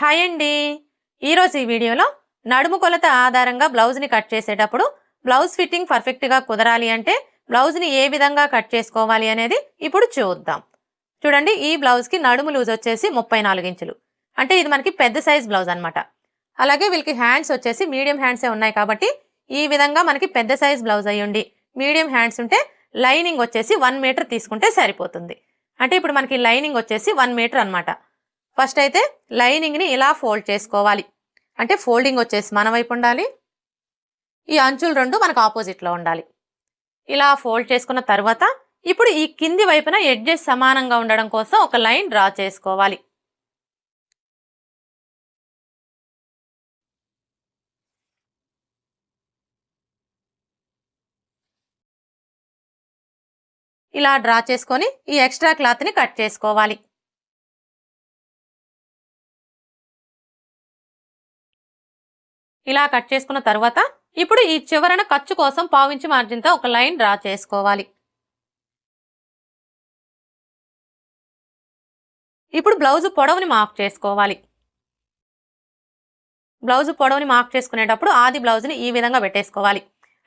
Hi అండి. ఈరోజు ఈ వీడియోలో నడుము కొలత ఆధారంగా బ్లౌజ్ని కట్ చేసేటప్పుడు బ్లౌజ్ ఫిట్టింగ్ పర్ఫెక్ట్గా కుదరాలి అంటే బ్లౌజ్ని ఏ విధంగా కట్ చేసుకోవాలి అనేది ఇప్పుడు చూద్దాం. చూడండి, ఈ బ్లౌజ్కి నడుము లూజ్ వచ్చేసి 34 ఇంచులు, అంటే ఇది మనకి పెద్ద సైజ్ బ్లౌజ్ అనమాట. అలాగే వీళ్ళకి హ్యాండ్స్ వచ్చేసి మీడియం హ్యాండ్సే ఉన్నాయి కాబట్టి ఈ విధంగా మనకి పెద్ద సైజ్ బ్లౌజ్ అయ్యండి మీడియం హ్యాండ్స్ ఉంటే లైనింగ్ వచ్చేసి 1 మీటర్ తీసుకుంటే సరిపోతుంది. అంటే ఇప్పుడు మనకి లైనింగ్ వచ్చేసి 1 మీటర్ అనమాట. ఫస్ట్ అయితే లైనింగ్ని ఇలా ఫోల్డ్ చేసుకోవాలి. అంటే ఫోల్డింగ్ వచ్చేసి మన వైపు ఉండాలి, ఈ అంచులు రెండు మనకు ఆపోజిట్లో ఉండాలి. ఇలా ఫోల్డ్ చేసుకున్న తర్వాత ఇప్పుడు ఈ కింది వైపున ఎడ్జెస్ సమానంగా ఉండడం కోసం ఒక లైన్ డ్రా చేసుకోవాలి. ఇలా డ్రా చేసుకొని ఈ ఎక్స్ట్రా క్లాత్ని కట్ చేసుకోవాలి. ఇలా కట్ చేసుకున్న తర్వాత ఇప్పుడు ఈ చివరన ఖర్చు కోసం 1/2 ఇంచు మార్జిన్తో ఒక లైన్ డ్రా చేసుకోవాలి. ఇప్పుడు బ్లౌజ్ పొడవుని మార్క్ చేసుకోవాలి. బ్లౌజ్ పొడవుని మార్క్ చేసుకునేటప్పుడు ఆది బ్లౌజ్ని ఈ విధంగా పెట్టేసుకోవాలి.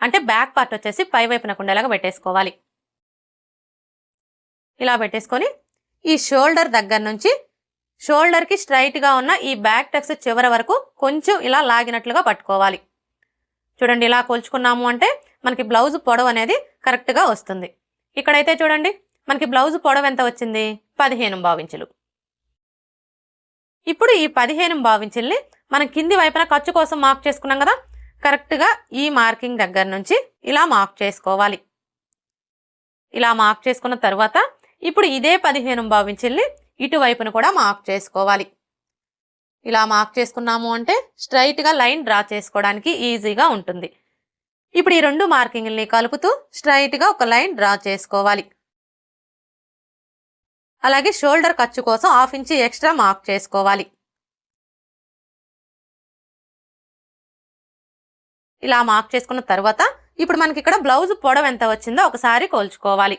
అంటే బ్యాక్ పార్ట్ వచ్చేసి పై వైపునకు ఉండేలాగా పెట్టేసుకోవాలి. ఇలా పెట్టేసుకొని ఈ షోల్డర్ దగ్గర నుంచి షోల్డర్కి స్ట్రైట్గా ఉన్న ఈ బ్యాక్ టక్స్ చివరి వరకు కొంచెం ఇలా లాగినట్లుగా పట్టుకోవాలి. చూడండి, ఇలా కొలుచుకున్నాము అంటే మనకి బ్లౌజ్ పొడవు అనేది కరెక్ట్గా వస్తుంది. ఇక్కడైతే చూడండి, మనకి బ్లౌజ్ పొడవు ఎంత వచ్చింది? 15.5 ఇంచులు. ఇప్పుడు ఈ 15.5 ఇంచుల్ని మనం కింది వైపున ఖర్చు కోసం మార్క్ చేసుకున్నాం కదా, కరెక్ట్గా ఈ మార్కింగ్ దగ్గర నుంచి ఇలా మార్క్ చేసుకోవాలి. ఇలా మార్క్ చేసుకున్న తర్వాత ఇప్పుడు ఇదే 15.5 ఇంచుల్ని ఇటువైపును కూడా మార్క్ చేసుకోవాలి. ఇలా మార్క్ చేసుకున్నాము అంటే స్ట్రైట్గా లైన్ డ్రా చేసుకోవడానికి ఈజీగా ఉంటుంది. ఇప్పుడు ఈ రెండు మార్కింగ్ని కలుపుతూ స్ట్రైట్గా ఒక లైన్ డ్రా చేసుకోవాలి. అలాగే షోల్డర్ ఖర్చు కోసం 1/2 ఇంచు ఎక్స్ట్రా మార్క్ చేసుకోవాలి. ఇలా మార్క్ చేసుకున్న తర్వాత ఇప్పుడు మనకి ఇక్కడ బ్లౌజ్ పొడవు ఎంత వచ్చిందో ఒకసారి కొలుచుకోవాలి.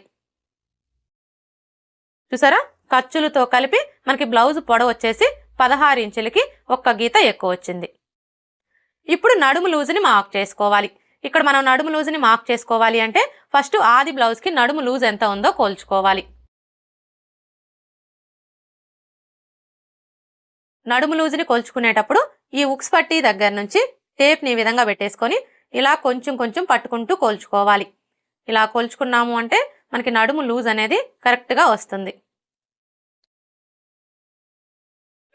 చూసారా, ఖర్చులతో కలిపి మనకి బ్లౌజ్ పొడవు వచ్చేసి 16 ఇంచులకి ఒక్క గీత ఎక్కువ వచ్చింది. ఇప్పుడు నడుము లూజ్ని మార్క్ చేసుకోవాలి. ఇక్కడ మనం నడుము లూజ్ని మార్క్ చేసుకోవాలి అంటే ఫస్ట్ ఆది బ్లౌజ్కి నడుము లూజ్ ఎంత ఉందో కొలుచుకోవాలి. నడుము లూజ్ని కొలుచుకునేటప్పుడు ఈ ఉక్స్ పట్టీ దగ్గర నుంచి టేప్ని ఈ విధంగా పెట్టేసుకొని ఇలా కొంచెం కొంచెం పట్టుకుంటూ కొలుచుకోవాలి. ఇలా కొలుచుకున్నాము అంటే మనకి నడుము లూజ్ అనేది కరెక్ట్గా వస్తుంది.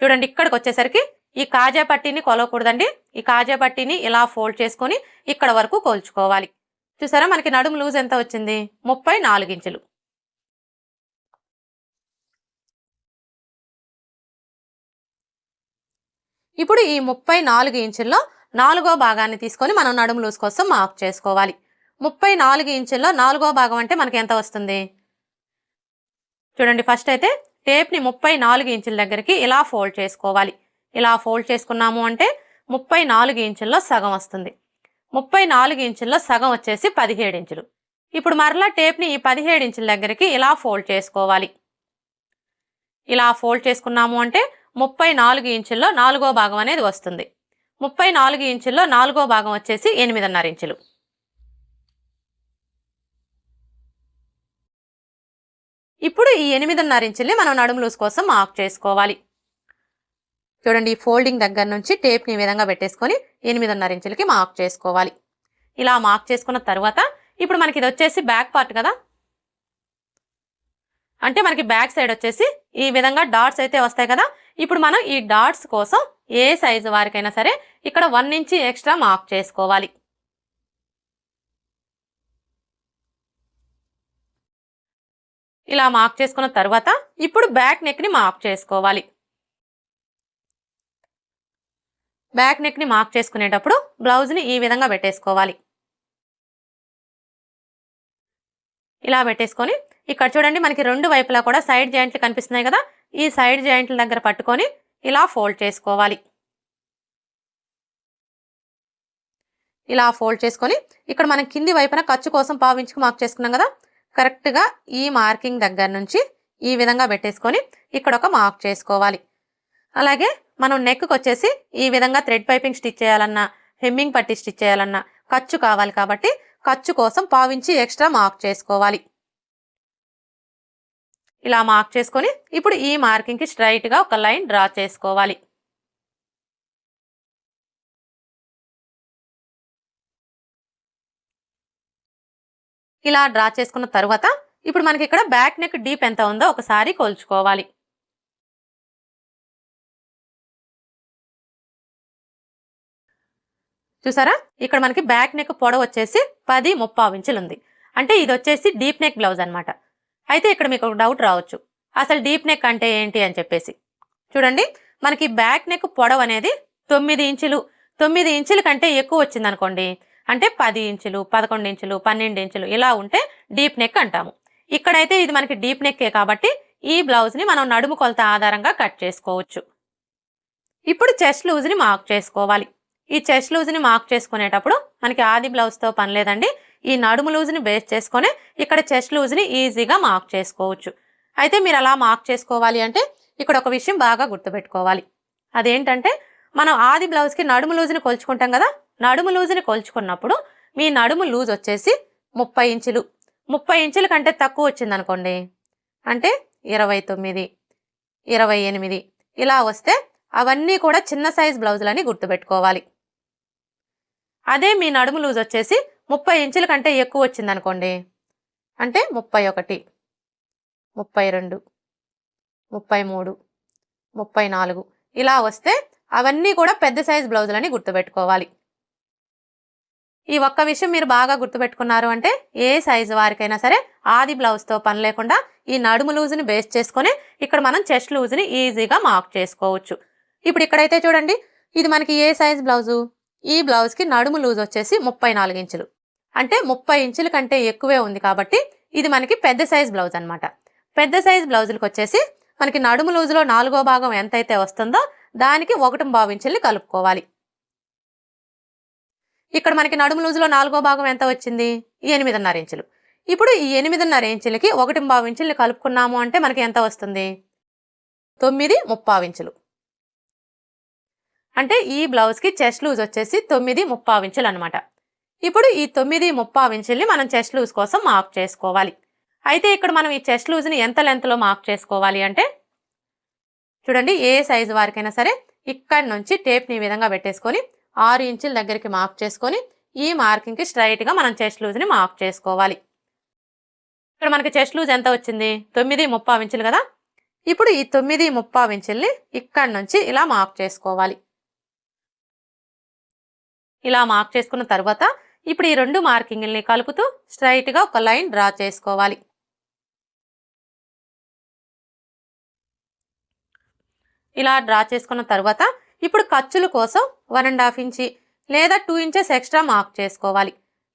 చూడండి, ఇక్కడికి వచ్చేసరికి ఈ కాజా పట్టీని కొలవకూడదండి. ఈ కాజా పట్టీని ఇలా ఫోల్డ్ చేసుకొని ఇక్కడ వరకు కొలుచుకోవాలి. చూసారా, మనకి నడుము లూజ్ ఎంత వచ్చింది? 34 ఇంచులు. ఇప్పుడు ఈ 34 ఇంచుల్లో 4వ భాగాన్ని తీసుకొని మనం నడుము లూజ్ కోసం మార్క్ చేసుకోవాలి. 34 ఇంచుల్లో 4వ భాగం అంటే మనకి ఎంత వస్తుంది? చూడండి, ఫస్ట్ అయితే టేప్ని 34 ఇంచుల దగ్గరికి ఇలా ఫోల్డ్ చేసుకోవాలి. ఇలా ఫోల్డ్ చేసుకున్నాము అంటే 34 ఇంచుల్లో సగం వస్తుంది. 34 ఇంచుల్లో సగం వచ్చేసి 17 ఇంచులు. ఇప్పుడు మరలా టేప్ని ఈ 17 ఇంచుల దగ్గరికి ఇలా ఫోల్డ్ చేసుకోవాలి. ఇలా ఫోల్డ్ చేసుకున్నాము అంటే 34 ఇంచుల్లో 4వ భాగం అనేది వస్తుంది. 34 ఇంచుల్లో 4వ భాగం వచ్చేసి 8.5 ఇంచులు. ఇప్పుడు ఈ 8.5 ఇంచుల్ని మనం నడుము లూజ్ కోసం మార్క్ చేసుకోవాలి. చూడండి, ఈ ఫోల్డింగ్ దగ్గర నుంచి టేప్ని ఈ విధంగా పెట్టేసుకొని 8.5 ఇంచులకి మార్క్ చేసుకోవాలి. ఇలా మార్క్ చేసుకున్న తర్వాత ఇప్పుడు మనకి ఇది వచ్చేసి బ్యాక్ పార్ట్ కదా, అంటే మనకి బ్యాక్ సైడ్ వచ్చేసి ఈ విధంగా డాట్స్ అయితే వస్తాయి కదా. ఇప్పుడు మనం ఈ డాట్స్ కోసం ఏ సైజు వారికైనా సరే ఇక్కడ 1 ఇంచు ఎక్స్ట్రా మార్క్ చేసుకోవాలి. ఇలా మార్క్ చేసుకున్న తర్వాత ఇప్పుడు బ్యాక్ నెక్ని మార్క్ చేసుకోవాలి. బ్యాక్ నెక్ని మార్క్ చేసుకునేటప్పుడు బ్లౌజ్ని ఈ విధంగా పెట్టేసుకోవాలి. ఇలా పెట్టేసుకొని ఇక్కడ చూడండి, మనకి రెండు వైపులా కూడా సైడ్ జాయింట్లు కనిపిస్తున్నాయి కదా, ఈ సైడ్ జాయింట్ల దగ్గర పట్టుకొని ఇలా ఫోల్డ్ చేసుకోవాలి. ఇలా ఫోల్డ్ చేసుకొని ఇక్కడ మనం కింది వైపున ఖర్చు కోసం 1/2 ఇంచుకు మార్క్ చేసుకున్నాం కదా, కరెక్ట్గా ఈ మార్కింగ్ దగ్గర నుంచి ఈ విధంగా పెట్టేసుకొని ఇక్కడ ఒక మార్క్ చేసుకోవాలి. అలాగే మనం నెక్కి వచ్చేసి ఈ విధంగా థ్రెడ్ పైపింగ్ స్టిచ్ చేయాలన్నా హెమ్మింగ్ పట్టి స్టిచ్ చేయాలన్నా ఖర్చు కావాలి కాబట్టి ఖర్చు కోసం పావించి ఎక్స్ట్రా మార్క్ చేసుకోవాలి. ఇలా మార్క్ చేసుకొని ఇప్పుడు ఈ మార్కింగ్కి స్ట్రైట్గా ఒక లైన్ డ్రా చేసుకోవాలి. ఇలా డ్రా చేసుకున్న తర్వాత ఇప్పుడు మనకి ఇక్కడ బ్యాక్ నెక్ డీప్ ఎంత ఉందో ఒకసారి కొలుచుకోవాలి. చూసారా, ఇక్కడ మనకి బ్యాక్ నెక్ పొడవు వచ్చేసి 10.35 ఇంచులు ఉంది. అంటే ఇది వచ్చేసి డీప్ నెక్ బ్లౌజ్ అనమాట. అయితే ఇక్కడ మీకు ఒక డౌట్ రావచ్చు, అసలు డీప్ నెక్ అంటే ఏంటి అని చెప్పేసి. చూడండి, మనకి బ్యాక్ నెక్ పొడవు అనేది 9 ఇంచులు 9 ఇంచుల కంటే ఎక్కువ వచ్చింది అనుకోండి, అంటే 10 ఇంచులు 11 ఇంచులు 12 ఇంచులు ఇలా ఉంటే డీప్ నెక్ అంటాము. ఇక్కడైతే ఇది మనకి డీప్ నెక్కే కాబట్టి ఈ బ్లౌజ్ని మనం నడుము కొలత ఆధారంగా కట్ చేసుకోవచ్చు. ఇప్పుడు చెస్ట్ లూజ్ని మార్క్ చేసుకోవాలి. ఈ చెస్ట్ లూజ్ని మార్క్ చేసుకునేటప్పుడు మనకి ఆది బ్లౌజ్తో పని లేదండి, ఈ నడుము లూజ్ని బేస్ చేసుకొని ఇక్కడ చెస్ట్ లూజ్ని ఈజీగా మార్క్ చేసుకోవచ్చు. అయితే మీరు అలా మార్క్ చేసుకోవాలి అంటే ఇక్కడ ఒక విషయం బాగా గుర్తుపెట్టుకోవాలి. అదేంటంటే మనం ఆది బ్లౌజ్కి నడుము లూజ్ని కొలుచుకుంటాం కదా, నడుము లూజ్ని కొలుచుకున్నప్పుడు మీ నడుము లూజ్ వచ్చేసి 30 ఇంచులు 30 ఇంచుల కంటే తక్కువ వచ్చిందనుకోండి, అంటే 29, 28 ఇలా వస్తే అవన్నీ కూడా చిన్న సైజ్ బ్లౌజులని గుర్తుపెట్టుకోవాలి. అదే మీ నడుము లూజ్ వచ్చేసి 30 ఇంచుల కంటే ఎక్కువ వచ్చిందనుకోండి, అంటే 31, 32, 33, 34 ఇలా వస్తే అవన్నీ కూడా పెద్ద సైజ్ బ్లౌజులని గుర్తుపెట్టుకోవాలి. ఈ ఒక్క విషయం మీరు బాగా గుర్తుపెట్టుకున్నారు అంటే ఏ సైజు వారికైనా సరే ఆది బ్లౌజ్తో పని లేకుండా ఈ నడుము లూజ్ని బేస్ చేసుకొని ఇక్కడ మనం చెస్ట్ లూజ్ని ఈజీగా మార్క్ చేసుకోవచ్చు. ఇప్పుడు ఇక్కడైతే చూడండి, ఇది మనకి ఏ సైజ్ బ్లౌజు, ఈ బ్లౌజ్కి నడుము లూజ్ వచ్చేసి 34 ఇంచులు, అంటే 30 ఇంచుల కంటే ఎక్కువే ఉంది కాబట్టి ఇది మనకి పెద్ద సైజ్ బ్లౌజ్ అనమాట. పెద్ద సైజ్ బ్లౌజులకు వచ్చేసి మనకి నడుము లూజులో 4వ భాగం ఎంతైతే వస్తుందో దానికి 1.25 ఇంచుల్ని కలుపుకోవాలి. ఇక్కడ మనకి నడుము లూజులో 4వ భాగం ఎంత వచ్చింది, 8.5 ఇంచులు. ఇప్పుడు ఈ 8.5 ఇంచులకి 1.25 ఇంచుల్ని కలుపుకున్నాము అంటే మనకి ఎంత వస్తుంది, 9.35 ఇంచులు. అంటే ఈ బ్లౌజ్కి చెస్ట్ లూజ్ వచ్చేసి 9.35 ఇంచులు అనమాట. ఇప్పుడు ఈ 9.35 ఇంచుల్ని మనం చెస్ట్ లూజ్ కోసం మార్క్ చేసుకోవాలి. అయితే ఇక్కడ మనం ఈ చెస్ట్ లూజ్ని ఎంత లెంత్లో మార్క్ చేసుకోవాలి అంటే చూడండి, ఏ సైజు వారికైనా సరే ఇక్కడి నుంచి టేప్ని ఈ విధంగా పెట్టేసుకొని 6 ఇంచుల దగ్గరికి మార్క్ చేసుకొని ఈ మార్కింగ్కి స్ట్రైట్గా మనం చెస్ట్ లూజ్ని మార్క్ చేసుకోవాలి. ఇక్కడ మనకి చెస్ట్ లూజ్ ఎంత వచ్చింది, 9.35 ఇంచులు కదా. ఇప్పుడు ఈ 9.35 ఇంచుల్ని ఇక్కడి నుంచి ఇలా మార్క్ చేసుకోవాలి. ఇలా మార్క్ చేసుకున్న తర్వాత ఇప్పుడు ఈ రెండు మార్కింగ్ని కలుపుతూ స్ట్రైట్గా ఒక లైన్ డ్రా చేసుకోవాలి. ఇలా డ్రా చేసుకున్న తర్వాత ఇప్పుడు ఖర్చుల కోసం 1.5 ఇంచి లేదా 2 ఇంచెస్ ఎక్స్ట్రా మార్క్ చేసుకోవాలి.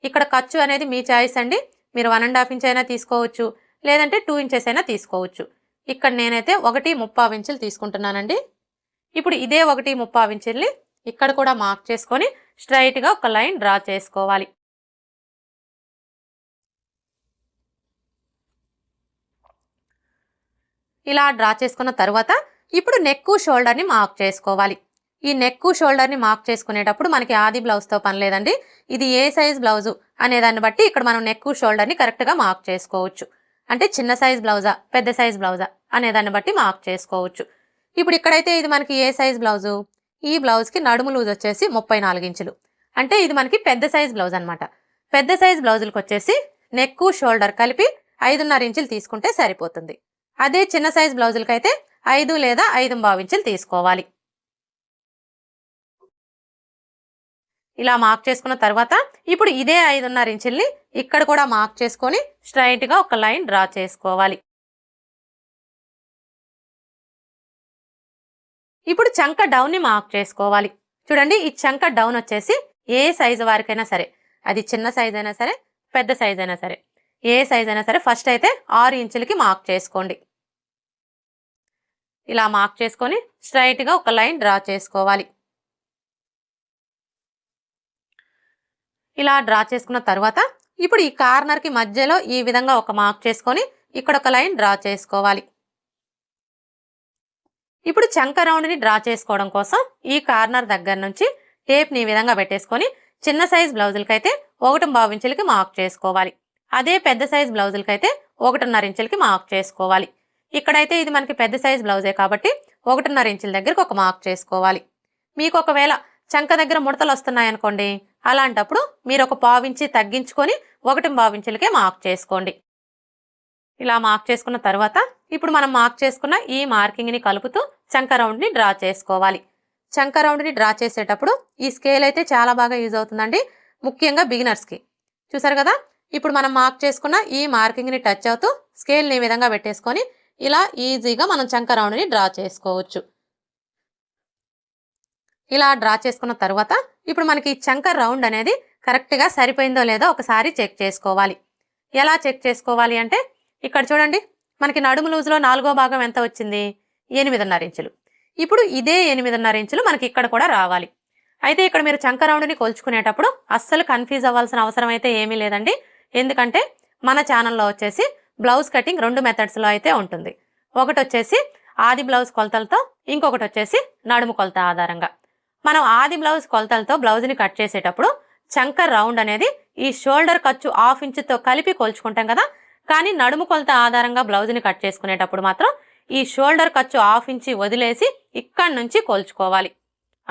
ఇక్కడ ఖర్చు అనేది మీ చాయిస్ అండి, మీరు 1.5 ఇంచ్ అయినా తీసుకోవచ్చు, లేదంటే 2 ఇంచెస్ అయినా తీసుకోవచ్చు. ఇక్కడ నేనైతే 1.35 ఇంచులు తీసుకుంటున్నానండి. ఇప్పుడు ఇదే 1.35 ఇంచుల్ని ఇక్కడ కూడా మార్క్ చేసుకొని స్ట్రైట్గా ఒక లైన్ డ్రా చేసుకోవాలి. ఇలా డ్రా చేసుకున్న తర్వాత ఇప్పుడు నెక్ షోల్డర్ని మార్క్ చేసుకోవాలి. ఈ నెక్ షోల్డర్ని మార్క్ చేసుకునేటప్పుడు మనకి ఆది బ్లౌజ్తో పని లేదండి, ఇది ఏ సైజ్ బ్లౌజు అనేదాన్ని బట్టి ఇక్కడ మనం నెక్ షోల్డర్ని కరెక్ట్గా మార్క్ చేసుకోవచ్చు. అంటే చిన్న సైజ్ బ్లౌజా పెద్ద సైజ్ బ్లౌజా అనేదాన్ని బట్టి మార్క్ చేసుకోవచ్చు. ఇప్పుడు ఇక్కడైతే ఇది మనకి ఏ సైజ్ బ్లౌజు, ఈ బ్లౌజ్కి నడుము లూజ్ వచ్చేసి 34 ఇంచులు, అంటే ఇది మనకి పెద్ద సైజ్ బ్లౌజ్ అనమాట. పెద్ద సైజ్ బ్లౌజులకు వచ్చేసి నెక్ షోల్డర్ కలిపి 5.5 ఇంచులు తీసుకుంటే సరిపోతుంది. అదే చిన్న సైజ్ బ్లౌజులకి అయితే 5 లేదా 5.25 ఇంచులు తీసుకోవాలి. ఇలా మార్క్ చేసుకున్న తర్వాత ఇప్పుడు ఇదే 5.5 ఇంచుల్ని ఇక్కడ కూడా మార్క్ చేసుకొని స్ట్రైట్గా ఒక లైన్ డ్రా చేసుకోవాలి. ఇప్పుడు చంక డౌన్ని మార్క్ చేసుకోవాలి. చూడండి, ఈ చంక డౌన్ వచ్చేసి ఏ సైజు వారికైనా సరే, అది చిన్న సైజ్ అయినా సరే పెద్ద సైజ్ అయినా సరే, ఏ సైజ్ అయినా సరే ఫస్ట్ అయితే 6 ఇంచులకి మార్క్ చేసుకోండి. ఇలా మార్క్ చేసుకొని స్ట్రైట్గా ఒక లైన్ డ్రా చేసుకోవాలి. ఇలా డ్రా చేసుకున్న తర్వాత ఇప్పుడు ఈ కార్నర్కి మధ్యలో ఈ విధంగా ఒక మార్క్ చేసుకొని ఇక్కడ ఒక లైన్ డ్రా చేసుకోవాలి. ఇప్పుడు చంక రౌండ్ని డ్రా చేసుకోవడం కోసం ఈ కార్నర్ దగ్గర నుంచి టేప్ని ఈ విధంగా పెట్టేసుకొని చిన్న సైజ్ బ్లౌజులకైతే 1.5 ఇంచులకి మార్క్ చేసుకోవాలి. అదే పెద్ద సైజ్ బ్లౌజులకైతే 1.5 ఇంచులకి మార్క్ చేసుకోవాలి. ఇక్కడైతే ఇది మనకి పెద్ద సైజ్ బ్లౌజే కాబట్టి 1.5 ఇంచుల దగ్గరకు ఒక మార్క్ చేసుకోవాలి. మీకు ఒకవేళ చంక దగ్గర ముడతలు వస్తున్నాయనుకోండి, అలాంటప్పుడు మీరు ఒక 1/4 ఇంచి తగ్గించుకొని 1.5 ఇంచులకే మార్క్ చేసుకోండి. ఇలా మార్క్ చేసుకున్న తర్వాత ఇప్పుడు మనం మార్క్ చేసుకున్న ఈ మార్కింగ్ని కలుపుతూ చంక రౌండ్ని డ్రా చేసుకోవాలి. చంక రౌండ్ని డ్రా చేసేటప్పుడు ఈ స్కేల్ అయితే చాలా బాగా యూజ్ అవుతుందండి, ముఖ్యంగా బిగినర్స్కి. చూసారు కదా, ఇప్పుడు మనం మార్క్ చేసుకున్న ఈ మార్కింగ్ని టచ్ అవుతూ స్కేల్ని ఈ విధంగా పెట్టేసుకొని ఇలా ఈజీగా మనం చంక రౌండ్ని డ్రా చేసుకోవచ్చు. ఇలా డ్రా చేసుకున్న తర్వాత ఇప్పుడు మనకి చంక రౌండ్ అనేది కరెక్ట్గా సరిపోయిందో లేదో ఒకసారి చెక్ చేసుకోవాలి. ఎలా చెక్ చేసుకోవాలి అంటే ఇక్కడ చూడండి, మనకి నడుము లూజులో 4వ భాగం ఎంత వచ్చింది? 8.5 ఇంచులు. ఇప్పుడు ఇదే 8.5 ఇంచులు మనకి ఇక్కడ కూడా రావాలి. అయితే ఇక్కడ మీరు చంక రౌండ్ని కొలుచుకునేటప్పుడు అస్సలు కన్ఫ్యూజ్ అవ్వాల్సిన అవసరం అయితే ఏమీ లేదండి. ఎందుకంటే మన ఛానల్లో వచ్చేసి బ్లౌజ్ కటింగ్ 2 మెథడ్స్లో అయితే ఉంటుంది. ఒకటి వచ్చేసి ఆది బ్లౌజ్ కొలతలతో, ఇంకొకటి వచ్చేసి నడుము కొలత ఆధారంగా. మనం ఆది బ్లౌజ్ కొలతలతో బ్లౌజ్ని కట్ చేసేటప్పుడు చంక రౌండ్ అనేది ఈ షోల్డర్ ఖర్చు 1/2 ఇంచుతో కలిపి కొలుచుకుంటాం కదా. కానీ నడుము కొలత ఆధారంగా బ్లౌజ్ని కట్ చేసుకునేటప్పుడు మాత్రం ఈ షోల్డర్ ఖర్చు 1/2 ఇంచి వదిలేసి ఇక్కడి నుంచి కొలుచుకోవాలి.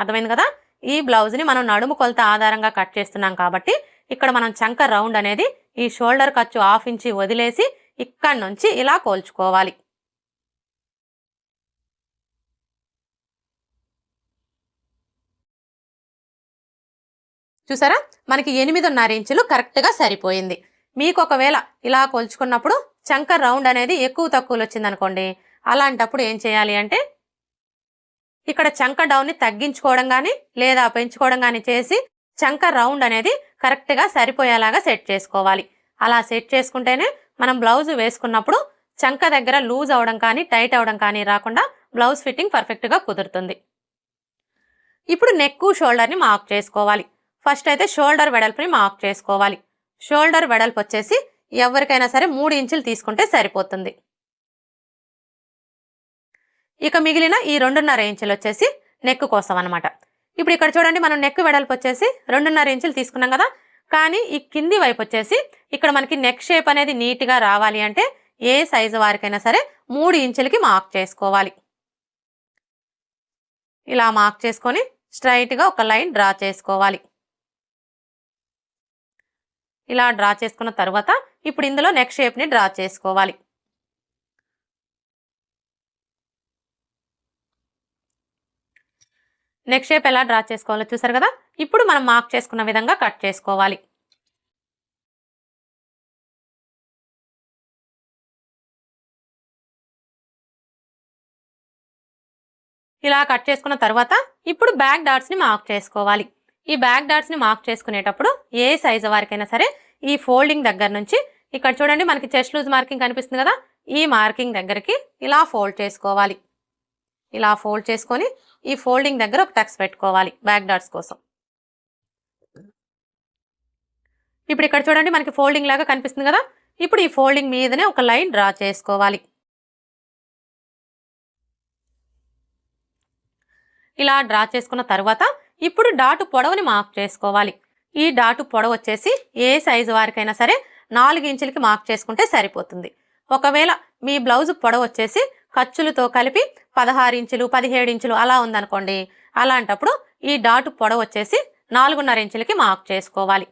అర్థమైంది కదా. ఈ బ్లౌజ్ని మనం నడుము కొలత ఆధారంగా కట్ చేస్తున్నాం కాబట్టి ఇక్కడ మనం చంక రౌండ్ అనేది ఈ షోల్డర్ ఖర్చు 1/2 ఇంచి వదిలేసి ఇక్కడి నుంచి ఇలా కొలుచుకోవాలి. చూసారా, మనకి 8.5 ఇంచులు కరెక్ట్గా సరిపోయింది. మీకు ఒకవేళ ఇలా కొలుచుకున్నప్పుడు చంక రౌండ్ అనేది ఎక్కువ తక్కువలు వచ్చిందనుకోండి, అలాంటప్పుడు ఏం చేయాలి అంటే ఇక్కడ చంక డౌన్ని తగ్గించుకోవడం కానీ లేదా పెంచుకోవడం కానీ చేసి చంక రౌండ్ అనేది కరెక్ట్గా సరిపోయేలాగా సెట్ చేసుకోవాలి. అలా సెట్ చేసుకుంటేనే మనం బ్లౌజ్ వేసుకున్నప్పుడు చంక దగ్గర లూజ్ అవడం కానీ టైట్ అవడం కానీ రాకుండా బ్లౌజ్ ఫిట్టింగ్ పర్ఫెక్ట్గా కుదురుతుంది. ఇప్పుడు నెక్ షోల్డర్ని మార్క్ చేసుకోవాలి. ఫస్ట్ అయితే షోల్డర్ వెడల్పుని మార్క్ చేసుకోవాలి. షోల్డర్ వెడల్పు వచ్చేసి ఎవరికైనా సరే 3 ఇంచులు తీసుకుంటే సరిపోతుంది. ఇక మిగిలిన ఈ 2.5 ఇంచులు వచ్చేసి నెక్ కోసం అనమాట. ఇప్పుడు ఇక్కడ చూడండి, మనం నెక్ వెడల్పు వచ్చేసి 2.5 ఇంచులు తీసుకున్నాం కదా. కానీ ఈ కింది వైపు వచ్చేసి ఇక్కడ మనకి నెక్ షేప్ అనేది నీట్గా రావాలి అంటే ఏ సైజు వారికైనా సరే 3 ఇంచులకి మార్క్ చేసుకోవాలి. ఇలా మార్క్ చేసుకొని స్ట్రైట్గా ఒక లైన్ డ్రా చేసుకోవాలి. ఇలా డ్రా చేసుకున్న తర్వాత ఇప్పుడు ఇందులో నెక్ షేప్ని డ్రా చేసుకోవాలి. నెక్ షేప్ ఎలా డ్రా చేసుకోవాలో చూసారు కదా. ఇప్పుడు మనం మార్క్ చేసుకున్న విధంగా కట్ చేసుకోవాలి. ఇలా కట్ చేసుకున్న తర్వాత ఇప్పుడు బ్యాక్ డాట్స్ని మార్క్ చేసుకోవాలి. ఈ బ్యాక్ డాట్స్ని మార్క్ చేసుకునేటప్పుడు ఏ సైజు వారికైనా సరే ఈ ఫోల్డింగ్ దగ్గర నుంచి ఇక్కడ చూడండి, మనకి చెస్ట్ లూజ్ మార్కింగ్ కనిపిస్తుంది కదా, ఈ మార్కింగ్ దగ్గరికి ఇలా ఫోల్డ్ చేసుకోవాలి. ఇలా ఫోల్డ్ చేసుకొని ఈ ఫోల్డింగ్ దగ్గర ఒక టక్స్ పెట్టుకోవాలి బ్యాక్ డాట్స్ కోసం. ఇప్పుడు ఇక్కడ చూడండి, మనకి ఫోల్డింగ్ లాగా కనిపిస్తుంది కదా. ఇప్పుడు ఈ ఫోల్డింగ్ మీదనే ఒక లైన్ డ్రా చేసుకోవాలి. ఇలా డ్రా చేసుకున్న తర్వాత ఇప్పుడు డాటు పొడవుని మార్క్ చేసుకోవాలి. ఈ డాటు పొడవు వచ్చేసి ఏ సైజు వారికైనా సరే 4 ఇంచులకి మార్క్ చేసుకుంటే సరిపోతుంది. ఒకవేళ మీ బ్లౌజ్ పొడవు వచ్చేసి ఖర్చులతో కలిపి 16 ఇంచులు 17 ఇంచులు అలా ఉందనుకోండి, అలాంటప్పుడు ఈ డాటు పొడవు వచ్చేసి 4.5 ఇంచులకి మార్క్ చేసుకోవాలి.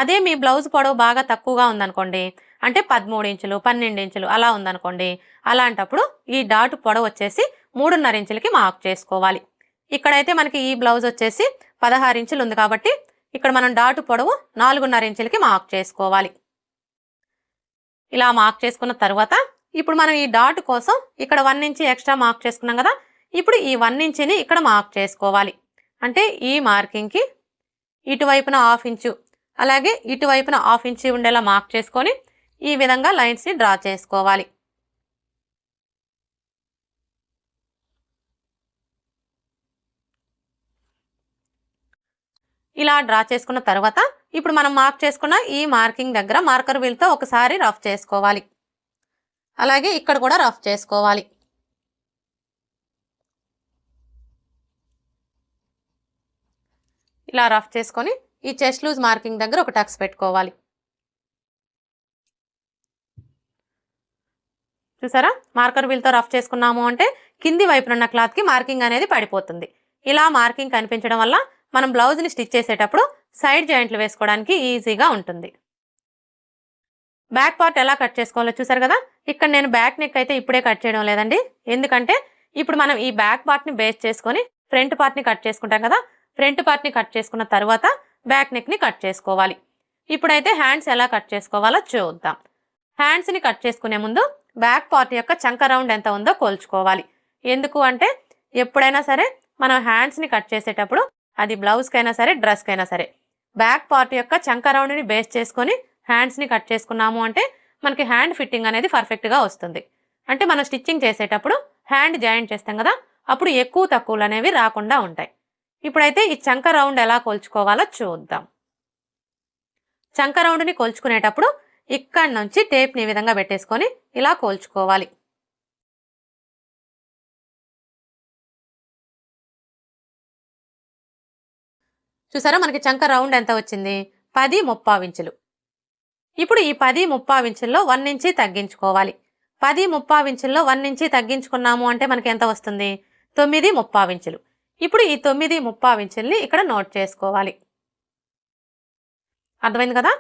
అదే మీ బ్లౌజ్ పొడవు బాగా తక్కువగా ఉందనుకోండి, అంటే 13 ఇంచులు 12 ఇంచులు అలా ఉందనుకోండి, అలాంటప్పుడు ఈ డాటు పొడవు వచ్చేసి 3.5 ఇంచులకి మార్క్ చేసుకోవాలి. ఇక్కడైతే మనకి ఈ బ్లౌజ్ వచ్చేసి 16 ఇంచులు ఉంది కాబట్టి ఇక్కడ మనం డాటు పొడవు 4.5 ఇంచులకి మార్క్ చేసుకోవాలి. ఇలా మార్క్ చేసుకున్న తర్వాత ఇప్పుడు మనం ఈ డాటు కోసం ఇక్కడ 1 ఇంచ్ ఎక్స్ట్రా మార్క్ చేసుకున్నాం కదా. ఇప్పుడు ఈ 1 ఇంచిని ఇక్కడ మార్క్ చేసుకోవాలి. అంటే ఈ మార్కింగ్కి ఇటువైపున 1/2 ఇంచు అలాగే ఇటువైపున 1/2 ఇంచు ఉండేలా మార్క్ చేసుకొని ఈ విధంగా లైన్స్ని డ్రా చేసుకోవాలి. ఇలా డ్రా చేసుకున్న తర్వాత ఇప్పుడు మనం మార్క్ చేసుకున్న ఈ మార్కింగ్ దగ్గర మార్కర్ వీల్తో ఒకసారి రఫ్ చేసుకోవాలి. అలాగే ఇక్కడ కూడా రఫ్ చేసుకోవాలి. ఇలా రఫ్ చేసుకొని ఈ చెస్ట్ లూజ్ మార్కింగ్ దగ్గర ఒక టక్స్ పెట్టుకోవాలి. చూసారా, మార్కర్ వీల్తో రఫ్ చేసుకున్నాము అంటే కింది వైపున ఉన్న క్లాత్కి మార్కింగ్ అనేది పడిపోతుంది. ఇలా మార్కింగ్ కనిపించడం వల్ల మనం బ్లౌజ్ని స్టిచ్ చేసేటప్పుడు సైడ్ జాయింట్లు వేసుకోవడానికి ఈజీగా ఉంటుంది. బ్యాక్ పార్ట్ ఎలా కట్ చేసుకోవాలో చూసారు కదా. ఇక్కడ నేను బ్యాక్ నెక్ అయితే ఇప్పుడే కట్ చేయడం లేదండి, ఎందుకంటే ఇప్పుడు మనం ఈ బ్యాక్ పార్ట్ని బేస్ చేసుకొని ఫ్రంట్ పార్ట్ని కట్ చేసుకుంటాం కదా. ఫ్రంట్ పార్ట్ని కట్ చేసుకున్న తర్వాత బ్యాక్ నెక్ని కట్ చేసుకోవాలి. ఇప్పుడైతే హ్యాండ్స్ ఎలా కట్ చేసుకోవాలో చూద్దాం. హ్యాండ్స్ని కట్ చేసుకునే ముందు బ్యాక్ పార్ట్ యొక్క చంక రౌండ్ ఎంత ఉందో కొలుచుకోవాలి. ఎందుకు అంటే ఎప్పుడైనా సరే మనం హ్యాండ్స్ని కట్ చేసేటప్పుడు అది బ్లౌజ్కైనా సరే డ్రెస్కైనా సరే బ్యాక్ పార్ట్ యొక్క చంక రౌండ్ని బేస్ చేసుకొని హ్యాండ్స్ని కట్ చేసుకున్నాము అంటే మనకి హ్యాండ్ ఫిట్టింగ్ అనేది పర్ఫెక్ట్గా వస్తుంది. అంటే మనం స్టిచ్చింగ్ చేసేటప్పుడు హ్యాండ్ జాయింట్ చేస్తాం కదా, అప్పుడు ఎక్కువ తక్కువలు అనేవి రాకుండా ఉంటాయి. ఇప్పుడైతే ఈ చంక రౌండ్ ఎలా కొలుచుకోవాలో చూద్దాం. చంక రౌండ్ని కొలుచుకునేటప్పుడు ఇక్కడి నుంచి టేప్ని ఈ విధంగా పెట్టేసుకొని ఇలా కొలుచుకోవాలి. చూసారా, మనకి చంక రౌండ్ ఎంత వచ్చింది? 10.3 ఇంచులు. ఇప్పుడు ఈ 10.3 ఇంచుల్లో 1 ఇంచి తగ్గించుకోవాలి. 10.3 ఇంచుల్లో 1 ఇంచి తగ్గించుకున్నాము అంటే మనకి ఎంత వస్తుంది? 9.3 ఇంచులు. ఇప్పుడు ఈ 9.3 ఇంచుల్ని ఇక్కడ నోట్ చేసుకోవాలి. అర్థమైంది కదా.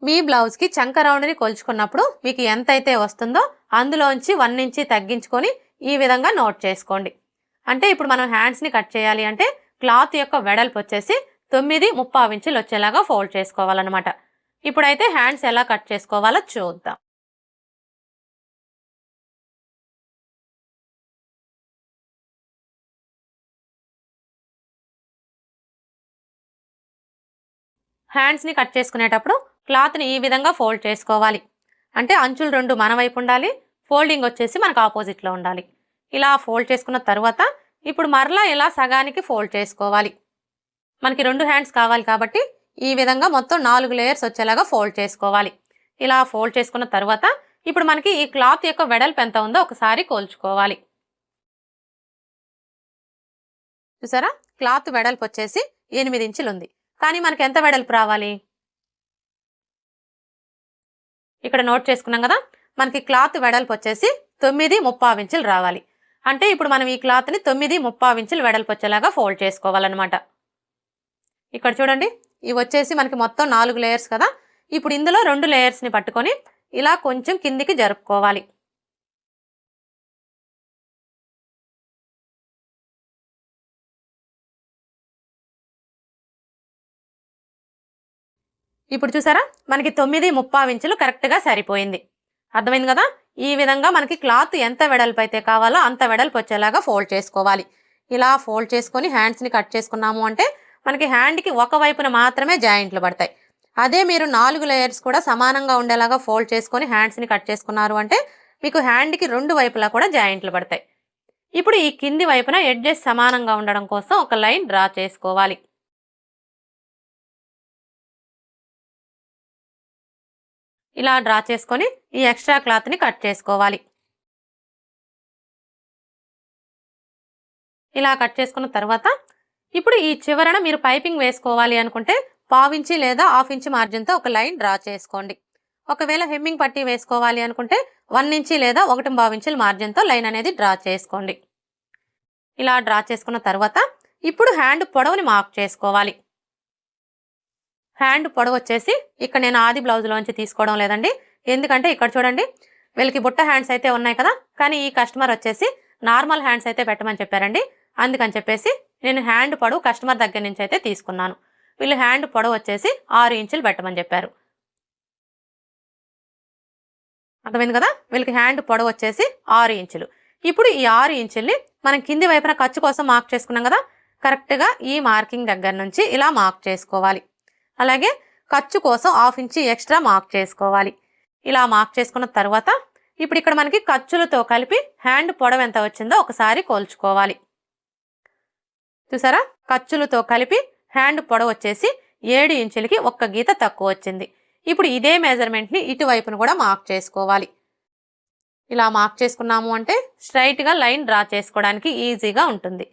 మీ బ్లౌజ్కి చంక రౌండ్ని కొలుచుకున్నప్పుడు మీకు ఎంతైతే వస్తుందో అందులోంచి 1 ఇంచి తగ్గించుకొని ఈ విధంగా నోట్ చేసుకోండి. అంటే ఇప్పుడు మనం హ్యాండ్స్ని కట్ చేయాలి అంటే క్లాత్ యొక్క వెడల్పు వచ్చేసి 9.3 ఇంచులు వచ్చేలాగా ఫోల్డ్ చేసుకోవాలన్నమాట. ఇప్పుడైతే హ్యాండ్స్ ఎలా కట్ చేసుకోవాలో చూద్దాం. హ్యాండ్స్ని కట్ చేసుకునేటప్పుడు క్లాత్ని ఈ విధంగా ఫోల్డ్ చేసుకోవాలి. అంటే అంచులు 2 మన వైపు ఉండాలి, ఫోల్డింగ్ వచ్చేసి మనకు ఆపోజిట్లో ఉండాలి. ఇలా ఫోల్డ్ చేసుకున్న తర్వాత ఇప్పుడు మరలా ఇలా సగానికి ఫోల్డ్ చేసుకోవాలి. మనకి 2 హ్యాండ్స్ కావాలి కాబట్టి ఈ విధంగా మొత్తం 4 లేయర్స్ వచ్చేలాగా ఫోల్డ్ చేసుకోవాలి. ఇలా ఫోల్డ్ చేసుకున్న తర్వాత ఇప్పుడు మనకి ఈ క్లాత్ యొక్క వెడల్పు ఎంత ఉందో ఒకసారి కొలుచుకోవాలి. చూసారా, క్లాత్ వెడల్పు వచ్చేసి 8 ఇంచులు ఉంది. కానీ మనకి ఎంత వెడల్పు రావాలి? ఇక్కడ నోట్ చేసుకున్నాం కదా, మనకి క్లాత్ వెడల్పు వచ్చేసి 9.3 ఇంచులు రావాలి. అంటే ఇప్పుడు మనం ఈ క్లాత్ని 9.3 ఇంచులు వెడల్పు వచ్చేలాగా ఫోల్డ్ చేసుకోవాలన్నమాట. ఇక్కడ చూడండి, ఇవి వచ్చేసి మనకి మొత్తం 4 లేయర్స్ కదా. ఇప్పుడు ఇందులో 2 లేయర్స్ని పట్టుకొని ఇలా కొంచెం కిందికి జరుపుకోవాలి. ఇప్పుడు చూసారా, మనకి 9.3 ఇంచులు కరెక్ట్గా సరిపోయింది. అర్థమైంది కదా. ఈ విధంగా మనకి క్లాత్ ఎంత వెడల్పు అయితే కావాలో అంత వెడల్పు వచ్చేలాగా ఫోల్డ్ చేసుకోవాలి. ఇలా ఫోల్డ్ చేసుకొని హ్యాండ్స్ని కట్ చేసుకున్నాము అంటే మనకి హ్యాండ్కి ఒకవైపున మాత్రమే జాయింట్లు పడతాయి. అదే మీరు 4 లేయర్స్ కూడా సమానంగా ఉండేలాగా ఫోల్డ్ చేసుకొని హ్యాండ్స్ని కట్ చేసుకున్నారు అంటే మీకు హ్యాండ్కి 2 వైపులా కూడా జాయింట్లు పడతాయి. ఇప్పుడు ఈ కింది వైపున ఎడ్జెస్ సమానంగా ఉండడం కోసం ఒక లైన్ డ్రా చేసుకోవాలి. ఇలా డ్రా చేసుకొని ఈ ఎక్స్ట్రా క్లాత్ని కట్ చేసుకోవాలి. ఇలా కట్ చేసుకున్న తర్వాత ఇప్పుడు ఈ చివరన మీరు పైపింగ్ వేసుకోవాలి అనుకుంటే 1/2 ఇంచి లేదా 1/2 ఇంచి మార్జిన్తో ఒక లైన్ డ్రా చేసుకోండి. ఒకవేళ హెమ్మింగ్ పట్టీ వేసుకోవాలి అనుకుంటే 1 ఇంచి లేదా 1.5 ఇంచుల మార్జిన్తో లైన్ అనేది డ్రా చేసుకోండి. ఇలా డ్రా చేసుకున్న తర్వాత ఇప్పుడు హ్యాండ్ పొడవుని మార్క్ చేసుకోవాలి. హ్యాండ్ పొడవు వచ్చేసి ఇక్కడ నేను ఆది బ్లౌజ్లోంచి తీసుకోవడం లేదండి, ఎందుకంటే ఇక్కడ చూడండి వీళ్ళకి బుట్ట హ్యాండ్స్ అయితే ఉన్నాయి కదా, కానీ ఈ కస్టమర్ వచ్చేసి నార్మల్ హ్యాండ్స్ అయితే పెట్టమని చెప్పారండి. అందుకని చెప్పేసి నేను హ్యాండ్ పొడవు కస్టమర్ దగ్గర నుంచి అయితే తీసుకున్నాను. వీళ్ళు హ్యాండ్ పొడవు వచ్చేసి 6 ఇంచులు పెట్టమని చెప్పారు. అర్థమైంది కదా, వీళ్ళకి హ్యాండ్ పొడవు వచ్చేసి 6 ఇంచులు. ఇప్పుడు ఈ 6 ఇంచుల్ని మనం కింది వైపున ఖర్చు కోసం మార్క్ చేసుకున్నాం కదా, కరెక్ట్గా ఈ మార్కింగ్ దగ్గర నుంచి ఇలా మార్క్ చేసుకోవాలి. అలాగే ఖర్చు కోసం 1/2 ఇంచి ఎక్స్ట్రా మార్క్ చేసుకోవాలి. ఇలా మార్క్ చేసుకున్న తర్వాత ఇప్పుడు ఇక్కడ మనకి ఖర్చులతో కలిపి హ్యాండ్ పొడవు ఎంత వచ్చిందో ఒకసారి కొలుచుకోవాలి. చూసారా, ఖర్చులతో కలిపి హ్యాండ్ పొడవు వచ్చేసి 7 ఇంచులకి 1 గీత తక్కువ వచ్చింది. ఇప్పుడు ఇదే మెజర్మెంట్ని ఇటువైపును కూడా మార్క్ చేసుకోవాలి. ఇలా మార్క్ చేసుకున్నాము అంటే స్ట్రైట్గా లైన్ డ్రా చేసుకోవడానికి ఈజీగా ఉంటుంది.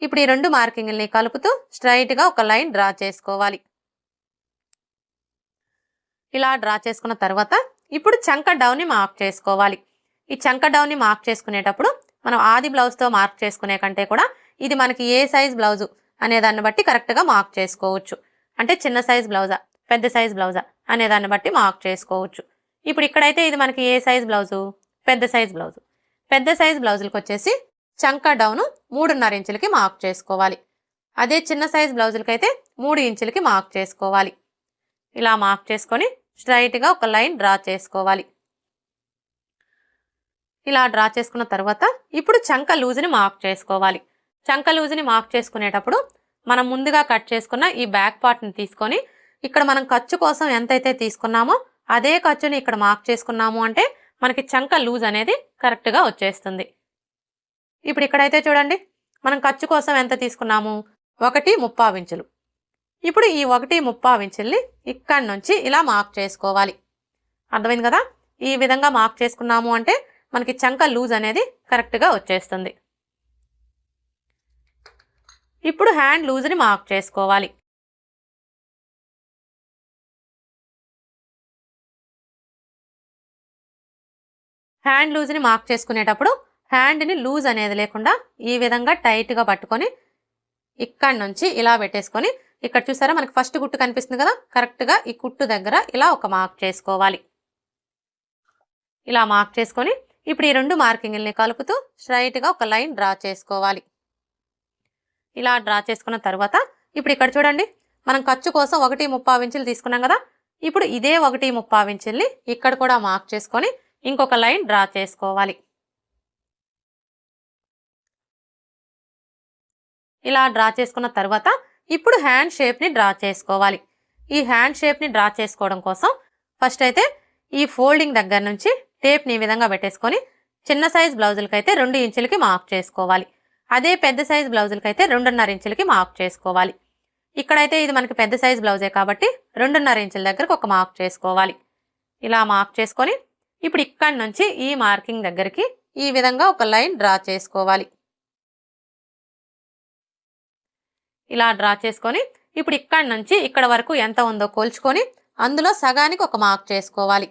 ఇప్పుడు ఈ రెండు మార్కింగ్ని కలుపుతూ స్ట్రైట్గా ఒక లైన్ డ్రా చేసుకోవాలి. ఇలా డ్రా చేసుకున్న తర్వాత ఇప్పుడు చంక డౌన్ని మార్క్ చేసుకోవాలి. ఈ చంక డౌన్ని మార్క్ చేసుకునేటప్పుడు మనం ఆది బ్లౌజ్తో మార్క్ చేసుకునే కంటే కూడా ఇది మనకి ఏ సైజ్ బ్లౌజు అనే దాన్ని బట్టి కరెక్ట్గా మార్క్ చేసుకోవచ్చు. అంటే చిన్న సైజ్ బ్లౌజా పెద్ద సైజ్ బ్లౌజా అనే దాన్ని బట్టి మార్క్ చేసుకోవచ్చు. ఇప్పుడు ఇక్కడైతే ఇది మనకి ఏ సైజ్ బ్లౌజు పెద్ద సైజ్ బ్లౌజు. పెద్ద సైజ్ బ్లౌజులకు వచ్చేసి చంక డౌను 3.5 ఇంచులకి మార్క్ చేసుకోవాలి. అదే చిన్న సైజ్ బ్లౌజులకైతే 3 ఇంచులకి మార్క్ చేసుకోవాలి. ఇలా మార్క్ చేసుకొని స్ట్రైట్గా ఒక లైన్ డ్రా చేసుకోవాలి. ఇలా డ్రా చేసుకున్న తర్వాత ఇప్పుడు చంక లూజ్ని మార్క్ చేసుకోవాలి. చంక లూజ్ని మార్క్ చేసుకునేటప్పుడు మనం ముందుగా కట్ చేసుకున్న ఈ బ్యాక్ పార్ట్ని తీసుకొని ఇక్కడ మనం ఖర్చు కోసం ఎంతైతే తీసుకున్నామో అదే ఖర్చుని ఇక్కడ మార్క్ చేసుకున్నాము అంటే మనకి చంక లూజ్ అనేది కరెక్ట్గా వచ్చేస్తుంది. ఇప్పుడు ఇక్కడైతే చూడండి మనం ఖర్చు కోసం ఎంత తీసుకున్నాము 1.35 ఇంచులు. ఇప్పుడు ఈ 1.35 ఇంచుల్ని ఇక్కడి నుంచి ఇలా మార్క్ చేసుకోవాలి. అర్థమైంది కదా? ఈ విధంగా మార్క్ చేసుకున్నాము అంటే మనకి చంక లూజ్ అనేది కరెక్ట్గా వచ్చేస్తుంది. ఇప్పుడు హ్యాండ్ లూజ్ని మార్క్ చేసుకోవాలి. హ్యాండ్ లూజ్ని మార్క్ చేసుకునేటప్పుడు హ్యాండ్ని లూజ్ అనేది లేకుండా ఈ విధంగా టైట్గా పట్టుకొని ఇక్కడి నుంచి ఇలా పెట్టేసుకొని ఇక్కడ చూసారా మనకి ఫస్ట్ కుట్టు కనిపిస్తుంది కదా, కరెక్ట్గా ఈ కుట్టు దగ్గర ఇలా ఒక మార్క్ చేసుకోవాలి. ఇలా మార్క్ చేసుకొని ఇప్పుడు ఈ రెండు మార్కింగ్ని కలుపుతూ స్ట్రైట్గా ఒక లైన్ డ్రా చేసుకోవాలి. ఇలా డ్రా చేసుకున్న తర్వాత ఇప్పుడు ఇక్కడ చూడండి మనం ఖర్చు కోసం 1.35 ఇంచులు తీసుకున్నాం కదా, ఇప్పుడు ఇదే 1.35 ఇంచుల్ని ఇక్కడ కూడా మార్క్ చేసుకొని ఇంకొక లైన్ డ్రా చేసుకోవాలి. ఇలా డ్రా చేసుకున్న తర్వాత ఇప్పుడు హ్యాండ్ షేప్ని డ్రా చేసుకోవాలి. ఈ హ్యాండ్ షేప్ని డ్రా చేసుకోవడం కోసం ఫస్ట్ అయితే ఈ ఫోల్డింగ్ దగ్గర నుంచి టేప్ని ఈ విధంగా పెట్టేసుకొని చిన్న సైజ్ బ్లౌజులకైతే 2 ఇంచులకి మార్క్ చేసుకోవాలి. అదే పెద్ద సైజ్ బ్లౌజులకైతే 2.5 ఇంచులకి మార్క్ చేసుకోవాలి. ఇక్కడైతే ఇది మనకి పెద్ద సైజ్ బ్లౌజే కాబట్టి 2.5 ఇంచుల దగ్గరకు ఒక మార్క్ చేసుకోవాలి. ఇలా మార్క్ చేసుకొని ఇప్పుడు ఇక్కడి నుంచి ఈ మార్కింగ్ దగ్గరికి ఈ విధంగా ఒక లైన్ డ్రా చేసుకోవాలి. ఇలా డ్రా చేసుకొని ఇప్పుడు ఇక్కడి నుంచి ఇక్కడ వరకు ఎంత ఉందో కొలుచుకొని అందులో సగానికి ఒక మార్క్ చేసుకోవాలి.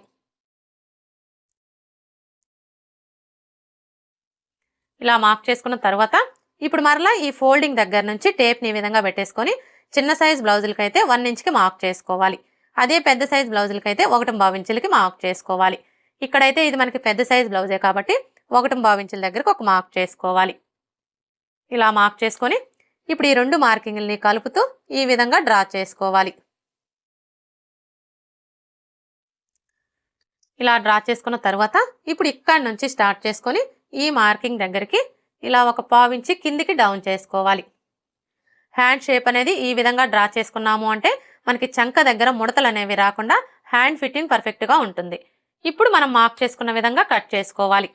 ఇలా మార్క్ చేసుకున్న తర్వాత ఇప్పుడు మరలా ఈ ఫోల్డింగ్ దగ్గర నుంచి టేప్ని ఈ విధంగా పెట్టేసుకొని చిన్న సైజ్ బ్లౌజులకైతే 1 ఇంచుకి మార్క్ చేసుకోవాలి. అదే పెద్ద సైజ్ బ్లౌజులకైతే 1.25 ఇంచులకి మార్క్ చేసుకోవాలి. ఇక్కడైతే ఇది మనకి పెద్ద సైజ్ బ్లౌజే కాబట్టి 1.25 ఇంచుల దగ్గరకు ఒక మార్క్ చేసుకోవాలి. ఇలా మార్క్ చేసుకొని ఇప్పుడు ఈ రెండు మార్కింగ్ని కలుపుతూ ఈ విధంగా డ్రా చేసుకోవాలి. ఇలా డ్రా చేసుకున్న తర్వాత ఇప్పుడు ఇక్కడి నుంచి స్టార్ట్ చేసుకొని ఈ మార్కింగ్ దగ్గరికి ఇలా ఒక 1/4 ఇంచు కిందికి డౌన్ చేసుకోవాలి. హ్యాండ్ షేప్ అనేది ఈ విధంగా డ్రా చేసుకున్నాము అంటే మనకి చంక దగ్గర ముడతలు అనేవి రాకుండా హ్యాండ్ ఫిట్టింగ్ పర్ఫెక్ట్గా ఉంటుంది. ఇప్పుడు మనం మార్క్ చేసుకున్న విధంగా కట్ చేసుకోవాలి.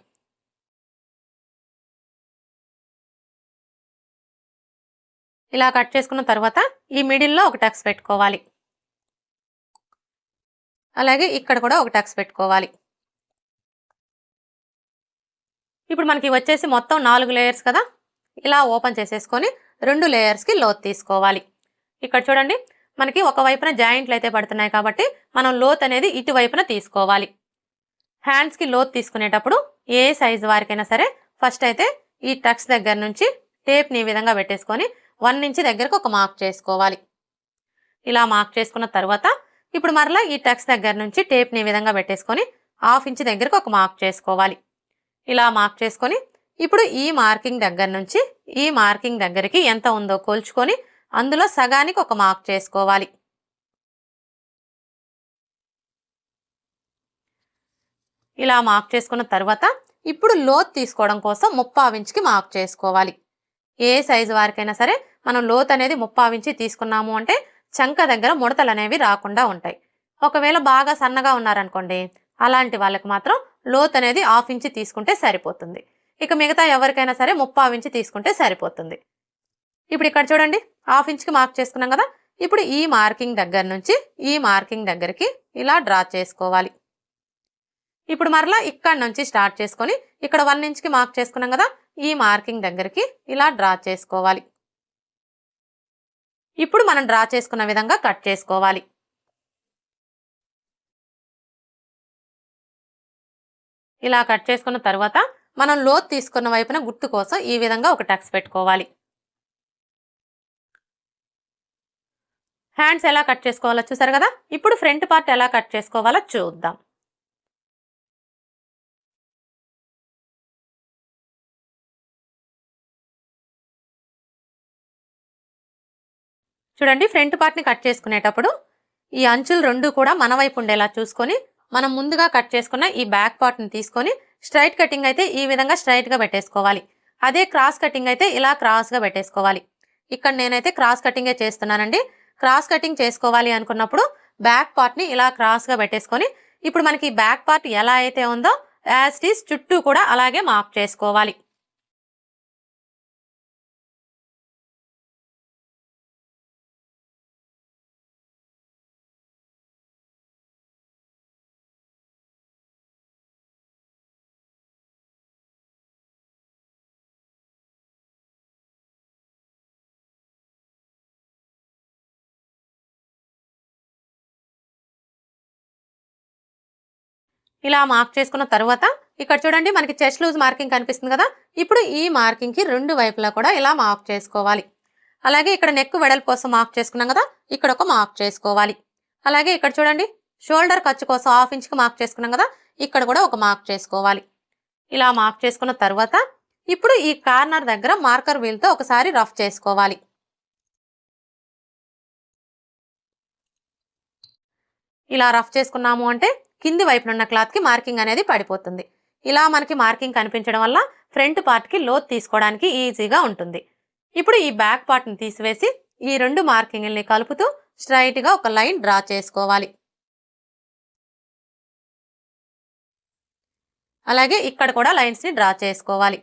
ఇలా కట్ చేసుకున్న తర్వాత ఈ మిడిల్లో ఒక టక్స్ పెట్టుకోవాలి. అలాగే ఇక్కడ కూడా ఒక టక్స్ పెట్టుకోవాలి. ఇప్పుడు మనకి వచ్చేసి మొత్తం 4 లేయర్స్ కదా, ఇలా ఓపెన్ చేసేసుకొని 2 లేయర్స్కి లోత్ తీసుకోవాలి. ఇక్కడ చూడండి మనకి ఒక వైపున జాయింట్లు అయితే పడుతున్నాయి కాబట్టి మనం లోత్ అనేది ఇటువైపున తీసుకోవాలి. హ్యాండ్స్కి లోత్ తీసుకునేటప్పుడు ఏ సైజు వారికైనా సరే ఫస్ట్ అయితే ఈ టక్స్ దగ్గర నుంచి టేప్ని ఈ విధంగా పెట్టేసుకొని 1 ఇంచ్ దగ్గరకు ఒక మార్క్ చేసుకోవాలి. ఇలా మార్క్ చేసుకున్న తర్వాత ఇప్పుడు మరలా ఈ టక్స్ దగ్గర నుంచి టేప్ని ఈ విధంగా పెట్టేసుకొని 1/2 ఇంచ్ దగ్గరకు ఒక మార్క్ చేసుకోవాలి. ఇలా మార్క్ చేసుకొని ఇప్పుడు ఈ మార్కింగ్ దగ్గర నుంచి ఈ మార్కింగ్ దగ్గరికి ఎంత ఉందో కొలుచుకొని అందులో సగానికి ఒక మార్క్ చేసుకోవాలి. ఇలా మార్క్ చేసుకున్న తర్వాత ఇప్పుడు లోత్ తీసుకోవడం కోసం 3/4 ఇంచ్కి మార్క్ చేసుకోవాలి. ఏ సైజు వారికైనా సరే మనం లోత్ అనేది 3/4 ఇంచ్ తీసుకున్నాము అంటే చంక దగ్గర ముడతలు అనేవి రాకుండా ఉంటాయి. ఒకవేళ బాగా సన్నగా ఉన్నారనుకోండి అలాంటి వాళ్ళకి మాత్రం లోత్ అనేది 1/2 ఇంచ్ తీసుకుంటే సరిపోతుంది. ఇక మిగతా ఎవరికైనా సరే 3/4 ఇంచ్ తీసుకుంటే సరిపోతుంది. ఇప్పుడు ఇక్కడ చూడండి 1/2 ఇంచ్కి మార్క్ చేసుకున్నాం కదా, ఇప్పుడు ఈ మార్కింగ్ దగ్గర నుంచి ఈ మార్కింగ్ దగ్గరికి ఇలా డ్రా చేసుకోవాలి. ఇప్పుడు మరలా ఇక్కడ నుంచి స్టార్ట్ చేసుకొని ఇక్కడ 1 ఇంచ్కి మార్క్ చేసుకున్నాం కదా, ఈ మార్కింగ్ దగ్గరికి ఇలా డ్రా చేసుకోవాలి. ఇప్పుడు మనం డ్రా చేసుకున్న విధంగా కట్ చేసుకోవాలి. ఇలా కట్ చేసుకున్న తర్వాత మనం లోతు తీసుకున్న వైపున గుర్తు కోసం ఈ విధంగా ఒక టక్స్ పెట్టుకోవాలి. హ్యాండ్స్ ఎలా కట్ చేసుకోవాలో చూసారు కదా. ఇప్పుడు ఫ్రంట్ పార్ట్ ఎలా కట్ చేసుకోవాలో చూద్దాం. చూడండి, ఫ్రంట్ పార్ట్ని కట్ చేసుకునేటప్పుడు ఈ అంచులు రెండు కూడా మన వైపు ఉండేలా చూసుకొని మనం ముందుగా కట్ చేసుకున్న ఈ బ్యాక్ పార్ట్ని తీసుకొని స్ట్రైట్ కటింగ్ అయితే ఈ విధంగా స్ట్రైట్గా పెట్టేసుకోవాలి. అదే క్రాస్ కటింగ్ అయితే ఇలా క్రాస్గా పెట్టేసుకోవాలి. ఇక్కడ నేనైతే క్రాస్ కటింగే చేస్తున్నానండి. క్రాస్ కటింగ్ చేసుకోవాలి అనుకున్నప్పుడు బ్యాక్ పార్ట్ని ఇలా క్రాస్గా పెట్టేసుకొని ఇప్పుడు మనకి బ్యాక్ పార్ట్ ఎలా అయితే ఉందో యాజ్ ఇట్ ఈస్ చుట్టూ కూడా అలాగే మార్క్ చేసుకోవాలి. ఇలా మార్క్ చేసుకున్న తర్వాత ఇక్కడ చూడండి మనకి చెస్ట్ లూజ్ మార్కింగ్ కనిపిస్తుంది కదా. ఇప్పుడు ఈ మార్కింగ్కి రెండు వైపులా కూడా ఇలా మార్క్ చేసుకోవాలి. అలాగే ఇక్కడ నెక్ వెడల్పు కోసం మార్క్ చేసుకున్నాం కదా, ఇక్కడ ఒక మార్క్ చేసుకోవాలి. అలాగే ఇక్కడ చూడండి షోల్డర్ ఖర్చు కోసం 1/2 ఇంచ్కి మార్క్ చేసుకున్నాం కదా, ఇక్కడ కూడా ఒక మార్క్ చేసుకోవాలి. ఇలా మార్క్ చేసుకున్న తర్వాత ఇప్పుడు ఈ కార్నర్ దగ్గర మార్కర్ వీల్తో ఒకసారి రఫ్ చేసుకోవాలి. ఇలా రఫ్ చేసుకున్నాము అంటే కింది వైపున ఉన్న క్లాత్కి మార్కింగ్ అనేది పడిపోతుంది. ఇలా మనకి మార్కింగ్ కనిపించడం వల్ల ఫ్రంట్ పార్ట్కి లోతు తీసుకోవడానికి ఈజీగా ఉంటుంది. ఇప్పుడు ఈ బ్యాక్ పార్ట్ని తీసివేసి ఈ రెండు మార్కింగ్ని కలుపుతూ స్ట్రైట్గా ఒక లైన్ డ్రా చేసుకోవాలి. అలాగే ఇక్కడ కూడా లైన్స్ని డ్రా చేసుకోవాలి.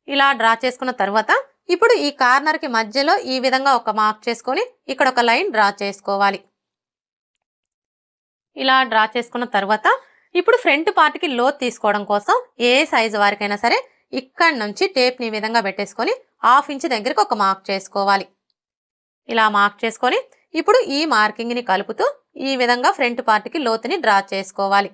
ఇలా డ్రా చేసుకున్న తర్వాత ఇప్పుడు ఈ కార్నర్కి మధ్యలో ఈ విధంగా ఒక మార్క్ చేసుకొని ఇక్కడ ఒక లైన్ డ్రా చేసుకోవాలి. ఇలా డ్రా చేసుకున్న తర్వాత ఇప్పుడు ఫ్రంట్ పార్ట్కి లోతు తీసుకోవడం కోసం ఏ సైజు వారికైనా సరే ఇక్కడ నుంచి టేప్ని ఈ విధంగా పెట్టేసుకొని 1/2 ఇంచ్ దగ్గరికి ఒక మార్క్ చేసుకోవాలి. ఇలా మార్క్ చేసుకొని ఇప్పుడు ఈ మార్కింగ్ని కలుపుతూ ఈ విధంగా ఫ్రంట్ పార్ట్కి లోతుని డ్రా చేసుకోవాలి.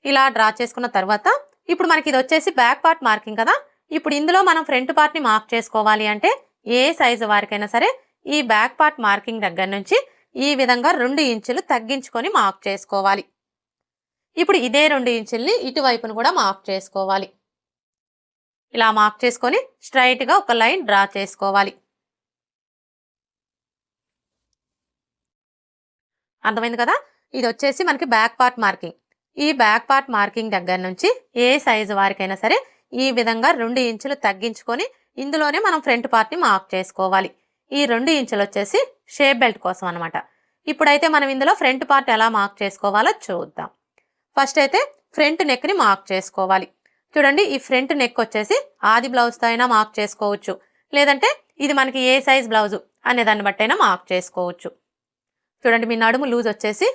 ఇలా డ్రా చేసుకున్న తర్వాత ఇప్పుడు మనకి ఇది వచ్చేసి బ్యాక్ పార్ట్ మార్కింగ్ కదా. ఇప్పుడు ఇందులో మనం ఫ్రంట్ పార్ట్ని మార్క్ చేసుకోవాలి అంటే ఏ సైజు వారికైనా సరే ఈ బ్యాక్ పార్ట్ మార్కింగ్ దగ్గర నుంచి ఈ విధంగా 2 ఇంచులు తగ్గించుకొని మార్క్ చేసుకోవాలి. ఇప్పుడు ఇదే 2 ఇంచుల్ని ఇటువైపును కూడా మార్క్ చేసుకోవాలి. ఇలా మార్క్ చేసుకొని స్ట్రైట్గా ఒక లైన్ డ్రా చేసుకోవాలి. అర్థమైంది కదా. ఇది వచ్చేసి మనకి బ్యాక్ పార్ట్ మార్కింగ్. ఈ బ్యాక్ పార్ట్ మార్కింగ్ దగ్గర నుంచి ఏ సైజు వారికైనా సరే ఈ విధంగా 2 ఇంచులు తగ్గించుకొని ఇందులోనే మనం ఫ్రంట్ పార్ట్ని మార్క్ చేసుకోవాలి. ఈ 2 ఇంచులు వచ్చేసి షేప్ బెల్ట్ కోసం అనమాట. ఇప్పుడైతే మనం ఇందులో ఫ్రంట్ పార్ట్ ఎలా మార్క్ చేసుకోవాలో చూద్దాం. ఫస్ట్ అయితే ఫ్రంట్ నెక్ని మార్క్ చేసుకోవాలి. చూడండి, ఈ ఫ్రంట్ నెక్ వచ్చేసి ఆది బ్లౌజ్తో అయినా మార్క్ చేసుకోవచ్చు, లేదంటే ఇది మనకి ఏ సైజ్ బ్లౌజు అనే దాన్ని బట్టి అయినా మార్క్ చేసుకోవచ్చు. చూడండి, మీ నడుము లూజ్ వచ్చేసి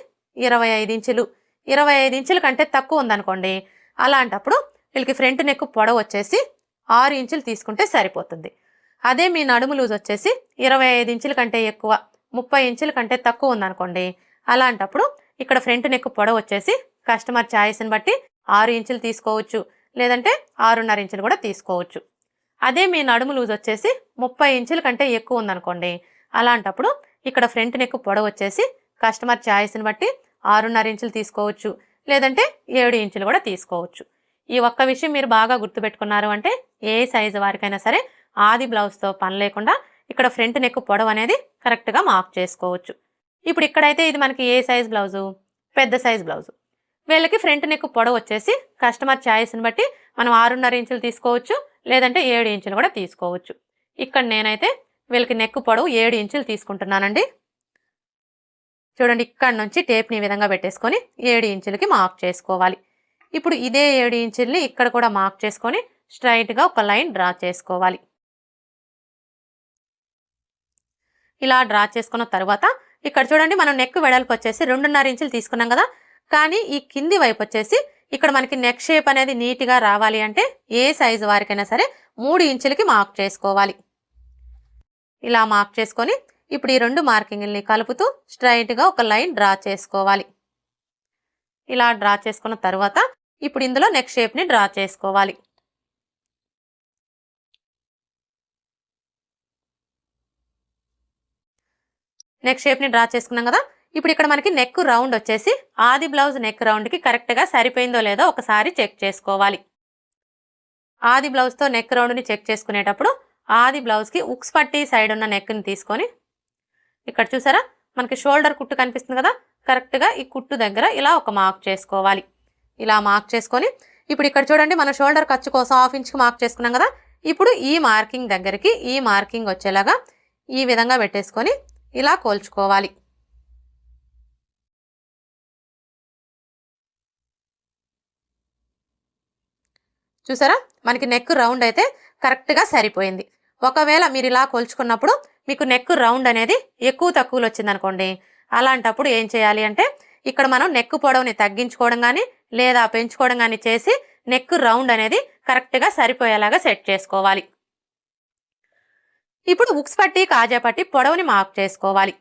25 ఇంచులు, 25 ఇంచుల కంటే తక్కువ ఉందనుకోండి, అలాంటప్పుడు వీళ్ళకి ఫ్రంట్ నెక్ పొడవు వచ్చేసి 6 ఇంచులు తీసుకుంటే సరిపోతుంది. అదే మీ నడుము లూజ్ వచ్చేసి 25 ఇంచుల కంటే ఎక్కువ, 30 ఇంచుల కంటే తక్కువ ఉందనుకోండి, అలాంటప్పుడు ఇక్కడ ఫ్రంట్ నెక్ పొడవు వచ్చేసి కస్టమర్ ఛాయిస్ని బట్టి 6 ఇంచులు తీసుకోవచ్చు, లేదంటే 6.5 ఇంచులు కూడా తీసుకోవచ్చు. అదే మీ నడుము లూజ్ వచ్చేసి 30 ఇంచుల కంటే ఎక్కువ ఉందనుకోండి, అలాంటప్పుడు ఇక్కడ ఫ్రంట్ నెక్ పొడవు వచ్చేసి కస్టమర్ ఛాయిస్ని బట్టి 6.5 ఇంచులు తీసుకోవచ్చు, లేదంటే 7 ఇంచులు కూడా తీసుకోవచ్చు. ఈ ఒక్క విషయం మీరు బాగా గుర్తుపెట్టుకున్నారు అంటే ఏ సైజు వారికైనా సరే ఆది బ్లౌజ్తో పని లేకుండా ఇక్కడ ఫ్రంట్ నెక్ పొడవు అనేది కరెక్ట్గా మార్క్ చేసుకోవచ్చు. ఇప్పుడు ఇక్కడైతే ఇది మనకి ఏ సైజ్ బ్లౌజు, పెద్ద సైజ్ బ్లౌజు. వీళ్ళకి ఫ్రంట్ నెక్ పొడవు వచ్చేసి కస్టమర్ ఛాయిస్ని బట్టి మనం 6.5 ఇంచులు తీసుకోవచ్చు, లేదంటే 7 ఇంచులు కూడా తీసుకోవచ్చు. ఇక్కడ నేనైతే వీళ్ళకి నెక్ పొడవు 7 ఇంచులు తీసుకుంటున్నానండి. చూడండి, ఇక్కడ నుంచి టేప్ని ఈ విధంగా పెట్టేసుకొని 7 ఇంచులకి మార్క్ చేసుకోవాలి. ఇప్పుడు ఇదే 7 ఇంచుల్ని ఇక్కడ కూడా మార్క్ చేసుకొని స్ట్రైట్గా ఒక లైన్ డ్రా చేసుకోవాలి. ఇలా డ్రా చేసుకున్న తర్వాత ఇక్కడ చూడండి మనం నెక్ వెడల్పు వచ్చేసి 2.5 ఇంచులు తీసుకున్నాం కదా, కానీ ఈ కింది వైపు వచ్చేసి ఇక్కడ మనకి నెక్ షేప్ అనేది నీట్గా రావాలి అంటే ఏ సైజు వారికైనా సరే 3 ఇంచులకి మార్క్ చేసుకోవాలి. ఇలా మార్క్ చేసుకొని ఇప్పుడు ఈ 2 మార్కింగ్ని కలుపుతూ స్ట్రైట్గా ఒక లైన్ డ్రా చేసుకోవాలి. ఇలా డ్రా చేసుకున్న తర్వాత ఇప్పుడు ఇందులో నెక్ షేప్ని డ్రా చేసుకోవాలి. నెక్ షేప్ని డ్రా చేసుకున్నాం కదా, ఇప్పుడు ఇక్కడ మనకి నెక్ రౌండ్ వచ్చేసి ఆది బ్లౌజ్ నెక్ రౌండ్కి కరెక్ట్గా సరిపోయిందో లేదో ఒకసారి చెక్ చేసుకోవాలి. ఆది బ్లౌజ్తో నెక్ రౌండ్ని చెక్ చేసుకునేటప్పుడు ఆది బ్లౌజ్కి ఉక్స్ పట్టి సైడ్ ఉన్న నెక్ని తీసుకొని ఇక్కడ చూసారా మనకి షోల్డర్ కుట్టు కనిపిస్తుంది కదా, కరెక్ట్గా ఈ కుట్టు దగ్గర ఇలా ఒక మార్క్ చేసుకోవాలి. ఇలా మార్క్ చేసుకొని ఇప్పుడు ఇక్కడ చూడండి మన షోల్డర్ ఖర్చు కోసం 1/2 ఇంచ్కి మార్క్ చేసుకున్నాం కదా, ఇప్పుడు ఈ మార్కింగ్ దగ్గరికి ఈ మార్కింగ్ వచ్చేలాగా ఈ విధంగా పెట్టేసుకొని ఇలా కోల్చుకోవాలి. చూసారా మనకి నెక్ రౌండ్ అయితే కరెక్ట్గా సరిపోయింది. ఒకవేళ మీరు ఇలా కొలుచుకున్నప్పుడు మీకు నెక్ రౌండ్ అనేది ఎక్కువ తక్కువలు వచ్చిందనుకోండి, అలాంటప్పుడు ఏం చేయాలి అంటే ఇక్కడ మనం నెక్ పొడవుని తగ్గించుకోవడం కానీ లేదా పెంచుకోవడం కానీ చేసి నెక్ రౌండ్ అనేది కరెక్ట్గా సరిపోయేలాగా సెట్ చేసుకోవాలి. ఇప్పుడు ఉక్స్ పట్టి కాజా పట్టి పొడవుని మార్క్ చేసుకోవాలి.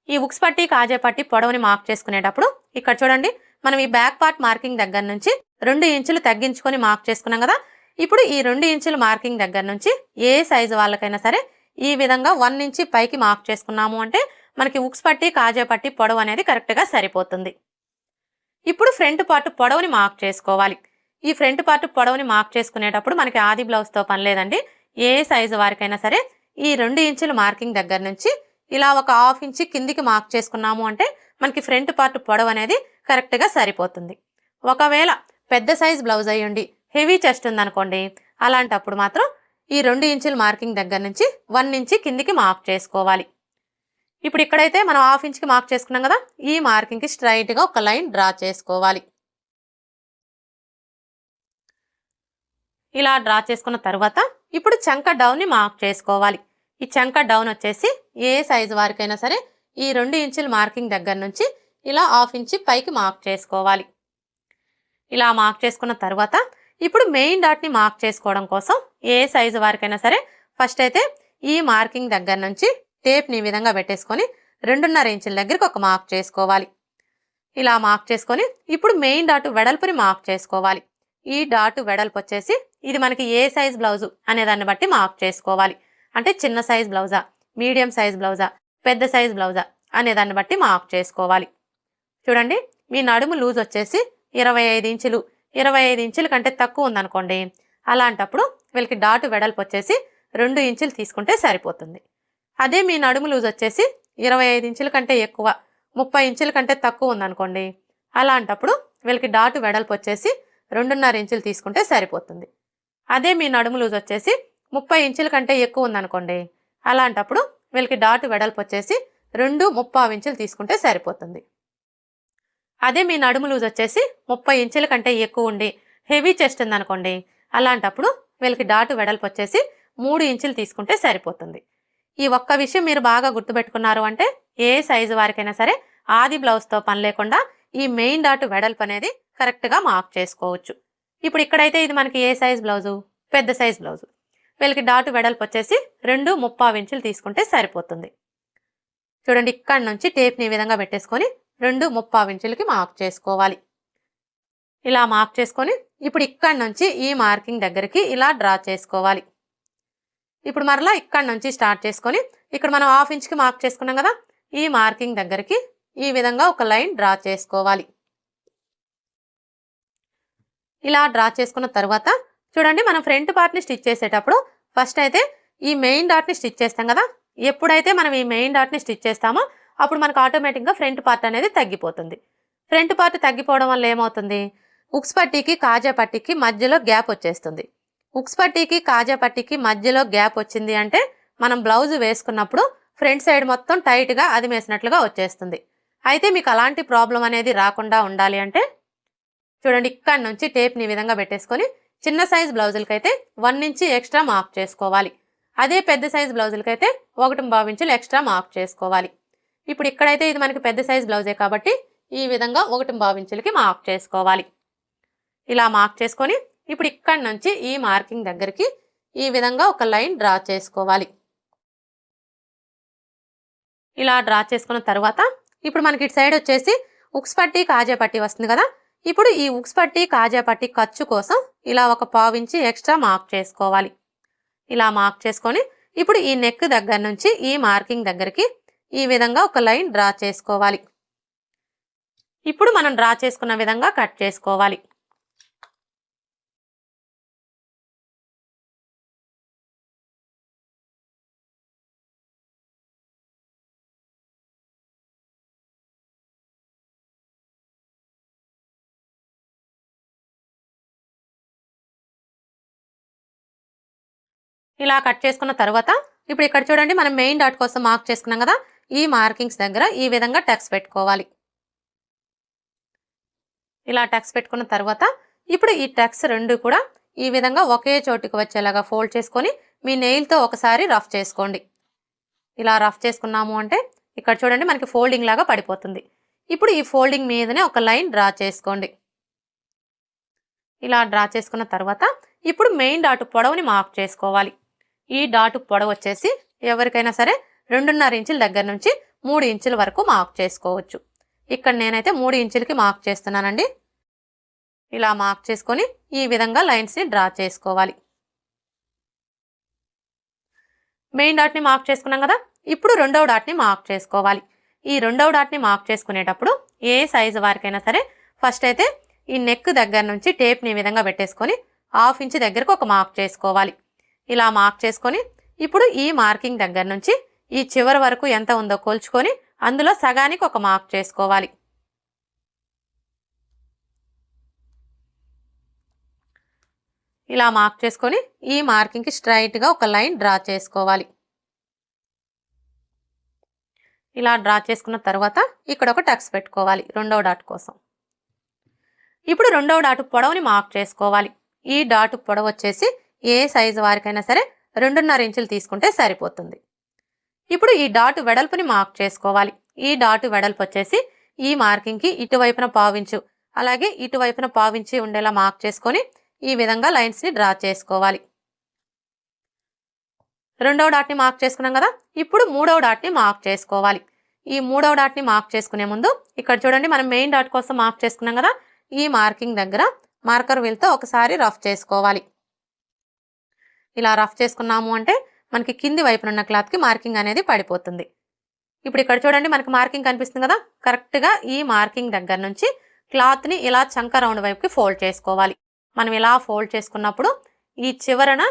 ఈ ఉక్స్ పట్టి కాజా పట్టి పొడవుని మార్క్ చేసుకునేటప్పుడు ఇక్కడ చూడండి మనం ఈ బ్యాక్ పార్ట్ మార్కింగ్ దగ్గర నుంచి 2 ఇంచులు తగ్గించుకొని మార్క్ చేసుకున్నాం కదా, ఇప్పుడు ఈ 2 ఇంచుల మార్కింగ్ దగ్గర నుంచి ఏ సైజు వాళ్ళకైనా సరే ఈ విధంగా 1 ఇంచి పైకి మార్క్ చేసుకున్నాము అంటే మనకి ఉక్స్ పట్టి కాజా పట్టి పొడవు అనేది కరెక్ట్గా సరిపోతుంది. ఇప్పుడు ఫ్రంట్ పార్ట్ పొడవుని మార్క్ చేసుకోవాలి. ఈ ఫ్రంట్ పార్ట్ పొడవుని మార్క్ చేసుకునేటప్పుడు మనకి ఆది బ్లౌజ్తో పని లేదండి, ఏ సైజు వారికైనా సరే ఈ 2 ఇంచుల మార్కింగ్ దగ్గర నుంచి ఇలా ఒక 1/2 ఇంచి కిందికి మార్క్ చేసుకున్నాము అంటే మనకి ఫ్రంట్ పార్ట్ పొడవు అనేది కరెక్ట్గా సరిపోతుంది. ఒకవేళ పెద్ద సైజ్ బ్లౌజ్ అయ్యండి హెవీ చెస్ట్ ఉందనుకోండి, అలాంటప్పుడు మాత్రం ఈ 2 ఇంచుల మార్కింగ్ దగ్గర నుంచి 1 ఇంచి కిందికి మార్క్ చేసుకోవాలి. ఇప్పుడు ఇక్కడైతే మనం 1/2 ఇంచ్కి మార్క్ చేసుకున్నాం కదా, ఈ మార్కింగ్కి స్ట్రైట్గా ఒక లైన్ డ్రా చేసుకోవాలి. ఇలా డ్రా చేసుకున్న తర్వాత ఇప్పుడు చంక డౌన్ని మార్క్ చేసుకోవాలి. ఈ చంక డౌన్ వచ్చేసి ఏ సైజు వారికైనా సరే ఈ 2 ఇంచుల మార్కింగ్ దగ్గర నుంచి ఇలా 1/2 ఇంచి పైకి మార్క్ చేసుకోవాలి. ఇలా మార్క్ చేసుకున్న తర్వాత ఇప్పుడు మెయిన్ డాట్ని మార్క్ చేసుకోవడం కోసం ఏ సైజు వారికైనా సరే ఫస్ట్ అయితే ఈ మార్కింగ్ దగ్గర నుంచి టేప్ని ఈ విధంగా పెట్టేసుకొని 2.5 ఇంచుల దగ్గరికి ఒక మార్క్ చేసుకోవాలి. ఇలా మార్క్ చేసుకొని ఇప్పుడు మెయిన్ డాట్ వెడల్పుని మార్క్ చేసుకోవాలి. ఈ డాట్ వెడల్పు వచ్చేసి ఇది మనకి ఏ సైజ్ బ్లౌజు అనే దాన్ని బట్టి మార్క్ చేసుకోవాలి. అంటే చిన్న సైజ్ బ్లౌజా, మీడియం సైజ్ బ్లౌజా, పెద్ద సైజ్ బ్లౌజా అనే దాన్ని బట్టి మార్క్ చేసుకోవాలి. చూడండి మీ నడుము లూజ్ వచ్చేసి 25 ఇంచులు, 25 ఇంచుల కంటే తక్కువ ఉందనుకోండి, అలాంటప్పుడు వీళ్ళకి డాట్ వెడల్పు వచ్చేసి 2 ఇంచులు తీసుకుంటే సరిపోతుంది. అదే మీ నడుము లూజ్ వచ్చేసి 25 ఇంచుల కంటే ఎక్కువ, 30 ఇంచుల కంటే తక్కువ ఉందనుకోండి, అలాంటప్పుడు వీళ్ళకి డాట్ వెడల్పు వచ్చేసి 2.5 ఇంచులు తీసుకుంటే సరిపోతుంది. అదే మీ నడుము లూజ్ వచ్చేసి 30 ఇంచుల కంటే ఎక్కువ ఉందనుకోండి, అలాంటప్పుడు వీళ్ళకి డాట్ వెడల్పు వచ్చేసి 2.25 ఇంచులు తీసుకుంటే సరిపోతుంది. అదే మీ నడుము లూజ్ వచ్చేసి 30 ఇంచుల కంటే ఎక్కువ ఉండి హెవీ చెస్ట్ ఉందనుకోండి, అలాంటప్పుడు వీళ్ళకి డాట్ వెడల్పు వచ్చేసి 3 ఇంచులు తీసుకుంటే సరిపోతుంది. ఈ ఒక్క విషయం మీరు బాగా గుర్తుపెట్టుకున్నారు అంటే ఏ సైజు వారికైనా సరే ఆది బ్లౌజ్తో పని లేకుండా ఈ మెయిన్ డాట్ వెడల్పు అనేది కరెక్ట్గా మార్క్ చేసుకోవచ్చు. ఇప్పుడు ఇక్కడైతే ఇది మనకి ఏ సైజ్ బ్లౌజు, పెద్ద సైజ్ బ్లౌజు, వీళ్ళకి డాట్ వెడల్పు వచ్చేసి 2.25 ఇంచులు తీసుకుంటే సరిపోతుంది. చూడండి ఇక్కడ నుంచి టేప్ని ఈ విధంగా పెట్టేసుకొని 2.25 ఇంచులకి మార్క్ చేసుకోవాలి. ఇలా మార్క్ చేసుకొని ఇప్పుడు ఇక్కడ నుంచి ఈ మార్కింగ్ దగ్గరికి ఇలా డ్రా చేసుకోవాలి. ఇప్పుడు మరలా ఇక్కడ నుంచి స్టార్ట్ చేసుకొని ఇక్కడ మనం 1/2 ఇంచ్కి మార్క్ చేసుకున్నాం కదా, ఈ మార్కింగ్ దగ్గరికి ఈ విధంగా ఒక లైన్ డ్రా చేసుకోవాలి. ఇలా డ్రా చేసుకున్న తర్వాత చూడండి మనం ఫ్రంట్ పార్ట్ని స్టిచ్ చేసేటప్పుడు ఫస్ట్ అయితే ఈ మెయిన్ డాట్ని స్టిచ్ చేస్తాం కదా, ఎప్పుడైతే మనం ఈ మెయిన్ డాట్ని స్టిచ్ చేస్తామో అప్పుడు మనకు ఆటోమేటిక్గా ఫ్రంట్ పార్ట్ అనేది తగ్గిపోతుంది. ఫ్రంట్ పార్ట్ తగ్గిపోవడం వల్ల ఏమవుతుంది, ఉక్స్ పట్టీకి కాజా పట్టీకి మధ్యలో గ్యాప్ వచ్చేస్తుంది. ఉక్స్ పట్టీకి కాజా పట్టీకి మధ్యలో గ్యాప్ వచ్చింది అంటే మనం బ్లౌజ్ వేసుకున్నప్పుడు ఫ్రంట్ సైడ్ మొత్తం టైట్గా అదిమేసినట్లుగా వచ్చేస్తుంది. అయితే మీకు అలాంటి ప్రాబ్లం అనేది రాకుండా ఉండాలి అంటే చూడండి ఇక్కడ నుంచి టేప్ని ఈ విధంగా పెట్టేసుకొని చిన్న సైజ్ బ్లౌజులకైతే 1 ఇంచి ఎక్స్ట్రా మార్క్ చేసుకోవాలి. అదే పెద్ద సైజ్ బ్లౌజులకైతే 1.25 ఇంచులు ఎక్స్ట్రా మార్క్ చేసుకోవాలి. ఇప్పుడు ఇక్కడైతే ఇది మనకి పెద్ద సైజ్ బ్లౌజే కాబట్టి ఈ విధంగా 1.5 ఇంచులకి మార్క్ చేసుకోవాలి. ఇలా మార్క్ చేసుకొని ఇప్పుడు ఇక్కడ నుంచి ఈ మార్కింగ్ దగ్గరికి ఈ విధంగా ఒక లైన్ డ్రా చేసుకోవాలి. ఇలా డ్రా చేసుకున్న తర్వాత ఇప్పుడు మనకి ఇటు సైడ్ వచ్చేసి ఉక్స్ పట్టి కాజా పట్టి వస్తుంది కదా. ఇప్పుడు ఈ ఉక్స్ పట్టి కాజా పట్టి ఖర్చు కోసం ఇలా ఒక 1/4 ఇంచు ఎక్స్ట్రా మార్క్ చేసుకోవాలి. ఇలా మార్క్ చేసుకొని ఇప్పుడు ఈ నెక్ దగ్గర నుంచి ఈ మార్కింగ్ దగ్గరికి ఈ విధంగా ఒక లైన్ డ్రా చేసుకోవాలి. ఇప్పుడు మనం డ్రా చేసుకున్న విధంగా కట్ చేసుకోవాలి. ఇలా కట్ చేసుకున్న తర్వాత ఇప్పుడు ఇక్కడ చూడండి మనం మెయిన్ డాట్ కోసం మార్క్ చేసుకున్నాం కదా. ఈ మార్కింగ్స్ దగ్గర ఈ విధంగా టక్స్ పెట్టుకోవాలి. ఇలా టక్స్ పెట్టుకున్న తర్వాత ఇప్పుడు ఈ టక్స్ రెండు కూడా ఈ విధంగా ఒకే చోటుకి వచ్చేలాగా ఫోల్డ్ చేసుకొని మీ నెయిల్తో ఒకసారి రఫ్ చేసుకోండి. ఇలా రఫ్ చేసుకున్నాము అంటే ఇక్కడ చూడండి మనకి ఫోల్డింగ్ లాగా పడిపోతుంది. ఇప్పుడు ఈ ఫోల్డింగ్ మీదనే ఒక లైన్ డ్రా చేసుకోండి. ఇలా డ్రా చేసుకున్న తర్వాత ఇప్పుడు మెయిన్ డాట్ పొడవుని మార్క్ చేసుకోవాలి. ఈ డాట్ పొడవు వచ్చేసి ఎవరికైనా సరే 2.5 ఇంచుల దగ్గర నుంచి 3 ఇంచుల వరకు మార్క్ చేసుకోవచ్చు. ఇక్కడ నేనైతే 3 ఇంచులకి మార్క్ చేస్తున్నానండి. ఇలా మార్క్ చేసుకొని ఈ విధంగా లైన్స్ని డ్రా చేసుకోవాలి. మెయిన్ డాట్ని మార్క్ చేసుకున్నాం కదా. ఇప్పుడు రెండవ డాట్ని మార్క్ చేసుకోవాలి. ఈ రెండవ డాట్ని మార్క్ చేసుకునేటప్పుడు ఏ సైజు వారికైనా సరే ఫస్ట్ అయితే ఈ నెక్ దగ్గర నుంచి టేప్ని ఈ విధంగా పెట్టేసుకొని 1/2 ఇంచు దగ్గరకు ఒక మార్క్ చేసుకోవాలి. ఇలా మార్క్ చేసుకొని ఇప్పుడు ఈ మార్కింగ్ దగ్గర నుంచి ఈ చివరి వరకు ఎంత ఉందో కొలుచుకొని అందులో సగానికి ఒక మార్క్ చేసుకోవాలి. ఇలా మార్క్ చేసుకొని ఈ మార్కింగ్కి స్ట్రైట్గా ఒక లైన్ డ్రా చేసుకోవాలి. ఇలా డ్రా చేసుకున్న తర్వాత ఇక్కడ ఒక టక్స్ పెట్టుకోవాలి రెండవ డాట్ కోసం. ఇప్పుడు రెండవ డాట్ పొడవుని మార్క్ చేసుకోవాలి. ఈ డాట్ పొడవు వచ్చేసి ఏ సైజు వారికైనా సరే 2.5 ఇంచులు తీసుకుంటే సరిపోతుంది. ఇప్పుడు ఈ డాట్ వెడల్పుని మార్క్ చేసుకోవాలి. ఈ డాట్ వెడల్పు వచ్చేసి ఈ మార్కింగ్కి ఇటువైపున 1/4 ఇంచు అలాగే ఇటువైపున 1/4 ఇంచు ఉండేలా మార్క్ చేసుకొని ఈ విధంగా లైన్స్ని డ్రా చేసుకోవాలి. రెండవ డాట్ని మార్క్ చేసుకున్నాం కదా. ఇప్పుడు మూడవ డాట్ని మార్క్ చేసుకోవాలి. ఈ మూడవ డాట్ని మార్క్ చేసుకునే ముందు ఇక్కడ చూడండి మనం మెయిన్ డాట్ కోసం మార్క్ చేసుకున్నాం కదా. ఈ మార్కింగ్ దగ్గర మార్కర్ వీల్తో ఒకసారి రఫ్ చేసుకోవాలి. ఇలా రఫ్ చేసుకున్నాము అంటే మనకి కింది వైపున ఉన్న క్లాత్కి మార్కింగ్ అనేది పడిపోతుంది. ఇప్పుడు ఇక్కడ చూడండి మనకి మార్కింగ్ కనిపిస్తుంది కదా. కరెక్ట్గా ఈ మార్కింగ్ దగ్గర నుంచి క్లాత్ని ఇలా చంక రౌండ్ వైపుకి ఫోల్డ్ చేసుకోవాలి. మనం ఇలా ఫోల్డ్ చేసుకున్నప్పుడు ఈ చివరన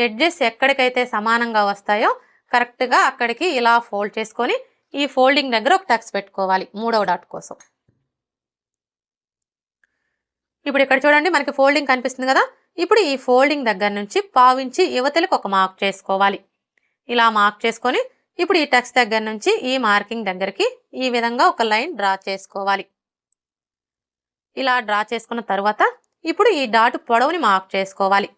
ఎడ్జెస్ ఎక్కడికైతే సమానంగా వస్తాయో కరెక్ట్గా అక్కడికి ఇలా ఫోల్డ్ చేసుకొని ఈ ఫోల్డింగ్ దగ్గర ఒక టక్స్ పెట్టుకోవాలి మూడవ డాట్ కోసం. ఇప్పుడు ఇక్కడ చూడండి మనకి ఫోల్డింగ్ కనిపిస్తుంది కదా. ఇప్పుడు ఈ ఫోల్డింగ్ దగ్గర నుంచి 1/4 ఇంచు యువతలకు ఒక మార్క్ చేసుకోవాలి. ఇలా మార్క్ చేసుకొని ఇప్పుడు ఈ టక్స్ దగ్గర నుంచి ఈ మార్కింగ్ దగ్గరికి ఈ విధంగా ఒక లైన్ డ్రా చేసుకోవాలి. ఇలా డ్రా చేసుకున్న తర్వాత ఇప్పుడు ఈ డాట్ పొడవుని మార్క్ చేసుకోవాలి.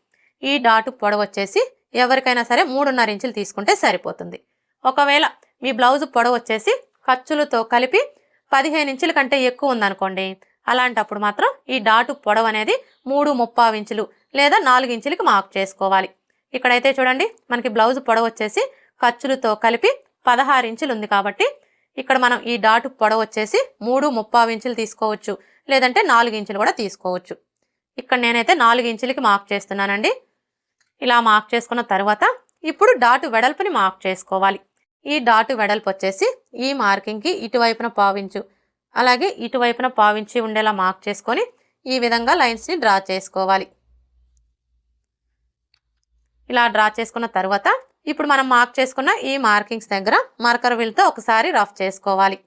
ఈ డాట్ పొడవు వచ్చేసి ఎవరికైనా సరే 3.5 ఇంచులు తీసుకుంటే సరిపోతుంది. ఒకవేళ మీ బ్లౌజ్ పొడవు వచ్చేసి ఖర్చులతో కలిపి 15 ఇంచుల కంటే ఎక్కువ ఉందనుకోండి, అలాంటప్పుడు మాత్రం ఈ డాటు పొడవు అనేది 3.25 ఇంచులు లేదా 4 ఇంచులకి మార్క్ చేసుకోవాలి. ఇక్కడైతే చూడండి మనకి బ్లౌజ్ పొడవు వచ్చేసి ఖర్చులతో కలిపి 16 ఇంచులు ఉంది కాబట్టి ఇక్కడ మనం ఈ డాటు పొడవు వచ్చేసి 3.25 ఇంచులు తీసుకోవచ్చు, లేదంటే 4 ఇంచులు కూడా తీసుకోవచ్చు. ఇక్కడ నేనైతే 4 ఇంచులకి మార్క్ చేస్తున్నానండి. ఇలా మార్క్ చేసుకున్న తర్వాత ఇప్పుడు డాటు వెడల్పుని మార్క్ చేసుకోవాలి. ఈ డాటు వెడల్పు వచ్చేసి ఈ మార్కింగ్కి ఇటువైపున 1/4 ఇంచు అలాగే ఇటువైపున 1/4 ఇంచు ఉండేలా మార్క్ చేసుకొని ఈ విధంగా లైన్స్ని డ్రా చేసుకోవాలి. ఇలా డ్రా చేసుకున్న తర్వాత ఇప్పుడు మనం మార్క్ చేసుకున్న ఈ మార్కింగ్స్ దగ్గర మార్కర్ వీల్తో ఒకసారి రఫ్ చేసుకోవాలి.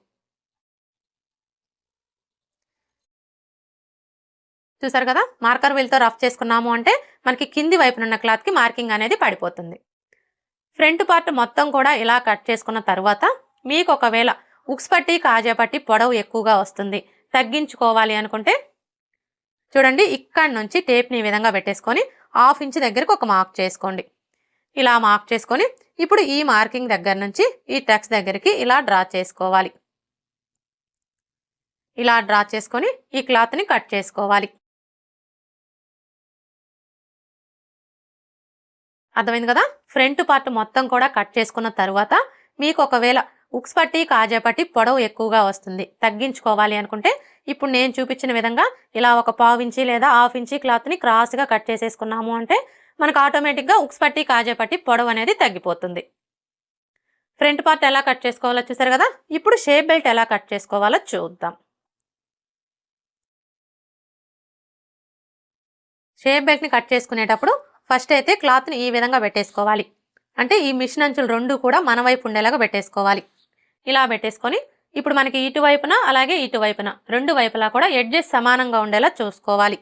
చూసారు కదా, మార్కర్ వీల్తో రఫ్ చేసుకున్నాము అంటే మనకి కింది వైపునున్న క్లాత్కి మార్కింగ్ అనేది పడిపోతుంది. ఫ్రంట్ పార్ట్ మొత్తం కూడా ఇలా కట్ చేసుకున్న తర్వాత మీకు ఒకవేళ ఉక్స్ పట్టి కాజా పట్టి పొడవు ఎక్కువగా వస్తుంది, తగ్గించుకోవాలి అనుకుంటే చూడండి ఇక్కడ నుంచి టేప్ని ఈ విధంగా పెట్టేసుకొని 1/2 ఇంచు దగ్గరకు ఒక మార్క్ చేసుకోండి. ఇలా మార్క్ చేసుకొని ఇప్పుడు ఈ మార్కింగ్ దగ్గర నుంచి ఈ టక్స్ దగ్గరికి ఇలా డ్రా చేసుకోవాలి. ఇలా డ్రా చేసుకొని ఈ క్లాత్ని కట్ చేసుకోవాలి. అర్థమైంది కదా. ఫ్రంట్ పార్ట్ మొత్తం కూడా కట్ చేసుకున్న తర్వాత మీకు ఒకవేళ ఉక్స్ పట్టి కాజా పట్టి పొడవు ఎక్కువగా వస్తుంది, తగ్గించుకోవాలి అనుకుంటే ఇప్పుడు నేను చూపించిన విధంగా ఇలా ఒక పావు ఇంచి లేదా హాఫ్ ఇంచి క్లాత్ని క్రాస్గా కట్ చేసేసుకున్నాము అంటే మనకు ఆటోమేటిక్గా ఉక్స్ పట్టి కాజా పట్టి పొడవు అనేది తగ్గిపోతుంది. ఫ్రంట్ పార్ట్ ఎలా కట్ చేసుకోవాలో చూసారు కదా. ఇప్పుడు షేప్ బెల్ట్ ఎలా కట్ చేసుకోవాలో చూద్దాం. షేప్ బెల్ట్ని కట్ చేసుకునేటప్పుడు ఫస్ట్ అయితే క్లాత్ని ఈ విధంగా పెట్టేసుకోవాలి. అంటే ఈ మిషన్ అంచులు రెండు కూడా మన వైపు ఉండేలాగా పెట్టేసుకోవాలి. ఇలా పెట్టేసుకొని ఇప్పుడు మనకి ఇటువైపున అలాగే ఇటువైపున రెండు వైపులా కూడా ఎడ్జెస్ సమానంగా ఉండేలా చూసుకోవాలి.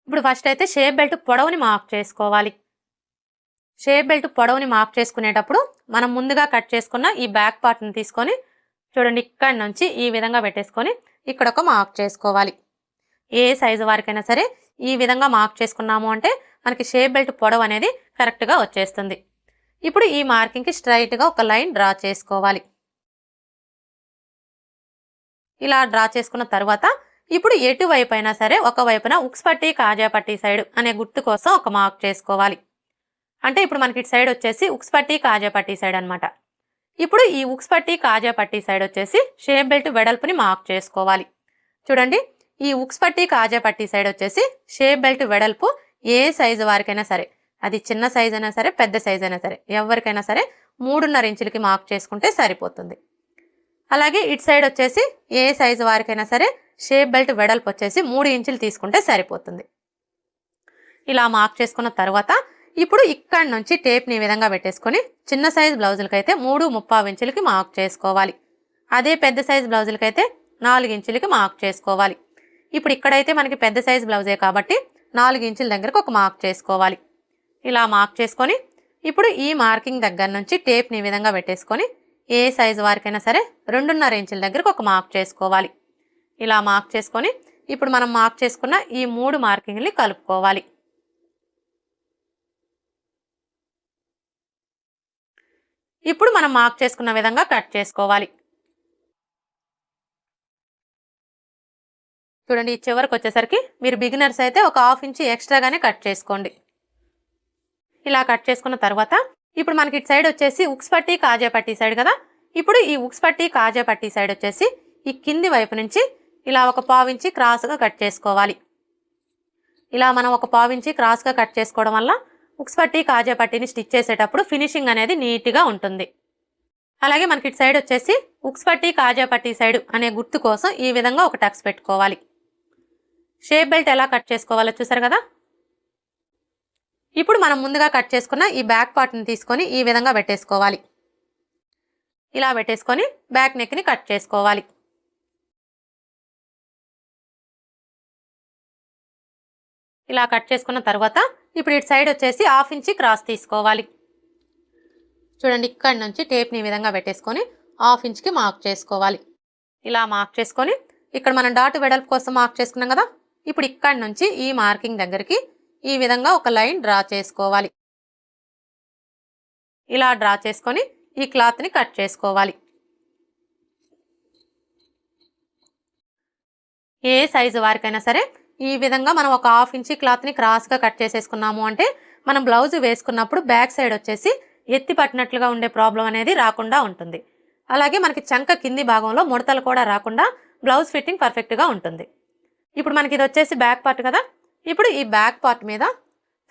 ఇప్పుడు ఫస్ట్ అయితే షేప్ బెల్ట్ పొడవుని మార్క్ చేసుకోవాలి. షేప్ బెల్ట్ పొడవుని మార్క్ చేసుకునేటప్పుడు మనం ముందుగా కట్ చేసుకున్న ఈ బ్యాక్ పార్ట్ని తీసుకొని చూడండి ఇక్కడ నుంచి ఈ విధంగా పెట్టేసుకొని ఇక్కడ ఒక మార్క్ చేసుకోవాలి. ఏ సైజు వారికైనా సరే ఈ విధంగా మార్క్ చేసుకున్నాము అంటే మనకి షేప్ బెల్ట్ పొడవు అనేది కరెక్ట్గా వచ్చేస్తుంది. ఇప్పుడు ఈ మార్కింగ్కి స్ట్రైట్గా ఒక లైన్ డ్రా చేసుకోవాలి. ఇలా డ్రా చేసుకున్న తర్వాత ఇప్పుడు ఎటువైపు అయినా సరే ఒకవైపున ఉక్స్ పట్టి కాజా పట్టి సైడ్ అనే గుర్తు కోసం ఒక మార్క్ చేసుకోవాలి. అంటే ఇప్పుడు మనకి ఇటు సైడ్ వచ్చేసి ఉక్స్ పట్టి కాజా పట్టి సైడ్ అనమాట. ఇప్పుడు ఈ ఉక్స్ పట్టి కాజా పట్టి సైడ్ వచ్చేసి షేప్ బెల్ట్ వెడల్పుని మార్క్ చేసుకోవాలి. చూడండి ఈ ఉక్స్ పట్టి కాజా పట్టి సైడ్ వచ్చేసి షేప్ బెల్ట్ వెడల్పు ఏ సైజు వారికైనా సరే, అది చిన్న సైజ్ అయినా సరే పెద్ద సైజ్ అయినా సరే ఎవరికైనా సరే 3.5 ఇంచులకి మార్క్ చేసుకుంటే సరిపోతుంది. అలాగే ఇటు సైడ్ వచ్చేసి ఏ సైజు వారికైనా సరే షేప్ బెల్ట్ వెడల్పు వచ్చేసి 3 ఇంచులు తీసుకుంటే సరిపోతుంది. ఇలా మార్క్ చేసుకున్న తర్వాత ఇప్పుడు ఇక్కడ నుంచి టేప్ని ఈ విధంగా పెట్టేసుకొని చిన్న సైజు బ్లౌజులకైతే 3.75 ఇంచులకి మార్క్ చేసుకోవాలి. అదే పెద్ద సైజు బ్లౌజులకైతే 4 ఇంచులకి మార్క్ చేసుకోవాలి. ఇప్పుడు ఇక్కడైతే మనకి పెద్ద సైజు బ్లౌజే కాబట్టి 4 ఇంచుల దగ్గరకు ఒక మార్క్ చేసుకోవాలి. ఇలా మార్క్ చేసుకొని ఇప్పుడు ఈ మార్కింగ్ దగ్గర నుంచి టేప్ని ఈ విధంగా పెట్టేసుకొని ఏ సైజు వారికైనా సరే 2.5 ఇంచుల దగ్గరకు ఒక మార్క్ చేసుకోవాలి. ఇలా మార్క్ చేసుకొని ఇప్పుడు మనం మార్క్ చేసుకున్న ఈ 3 మార్కింగ్ని కలుపుకోవాలి. ఇప్పుడు మనం మార్క్ చేసుకున్న విధంగా కట్ చేసుకోవాలి. చూడండి ఈ చివరికి వచ్చేసరికి మీరు బిగినర్స్ అయితే ఒక హాఫ్ ఇంచ్ ఎక్స్ట్రాగానే కట్ చేసుకోండి. ఇలా కట్ చేసుకున్న తర్వాత ఇప్పుడు మనకి ఇటు సైడ్ వచ్చేసి ఉక్స్ పట్టి కాజా పట్టి సైడ్ కదా. ఇప్పుడు ఈ ఉక్స్ పట్టి కాజా పట్టి సైడ్ వచ్చేసి ఈ కింది వైపు నుంచి ఇలా ఒక పావు ఇంచి క్రాస్గా కట్ చేసుకోవాలి. ఇలా మనం ఒక పావు ఇంచి క్రాస్గా కట్ చేసుకోవడం వల్ల ఉక్స్ పట్టి కాజా పట్టిని స్టిచ్ చేసేటప్పుడు ఫినిషింగ్ అనేది నీట్గా ఉంటుంది. అలాగే మనకి ఇటు సైడ్ వచ్చేసి ఉక్స్ పట్టి కాజా పట్టి సైడ్ అనే గుర్తు కోసం ఈ విధంగా ఒక టక్స్ పెట్టుకోవాలి. షేప్ బెల్ట్ ఎలా కట్ చేసుకోవాలో చూసారు కదా. ఇప్పుడు మనం ముందుగా కట్ చేసుకున్న ఈ బ్యాక్ పార్ట్ని తీసుకొని ఈ విధంగా పెట్టేసుకోవాలి. ఇలా పెట్టేసుకొని బ్యాక్ నెక్ని కట్ చేసుకోవాలి. ఇలా కట్ చేసుకున్న తర్వాత ఇప్పుడు ఇటు సైడ్ వచ్చేసి హాఫ్ ఇంచి క్రాస్ తీసుకోవాలి. చూడండి ఇక్కడ నుంచి టేప్ని ఈ విధంగా పెట్టేసుకొని హాఫ్ ఇంచ్కి మార్క్ చేసుకోవాలి. ఇలా మార్క్ చేసుకొని ఇక్కడ మనం డాట్ వెడల్పు కోసం మార్క్ చేసుకున్నాం కదా. ఇప్పుడు ఇక్కడ నుంచి ఈ మార్కింగ్ దగ్గరికి ఈ విధంగా ఒక లైన్ డ్రా చేసుకోవాలి. ఇలా డ్రా చేసుకొని ఈ క్లాత్ని కట్ చేసుకోవాలి. ఏ సైజు వారికైనా సరే ఈ విధంగా మనం ఒక హాఫ్ ఇంచి క్లాత్ని క్రాస్గా కట్ చేసేసుకున్నాము అంటే మనం బ్లౌజ్ వేసుకున్నప్పుడు బ్యాక్ సైడ్ వచ్చేసి ఎత్తి పట్టినట్లుగా ఉండే ప్రాబ్లం అనేది రాకుండా ఉంటుంది. అలాగే మనకి చంక కింది భాగంలో ముడతలు కూడా రాకుండా బ్లౌజ్ ఫిట్టింగ్ పర్ఫెక్ట్గా ఉంటుంది. ఇప్పుడు మనకి ఇది వచ్చేసి బ్యాక్ పార్ట్ కదా. ఇప్పుడు ఈ బ్యాక్ పార్ట్ మీద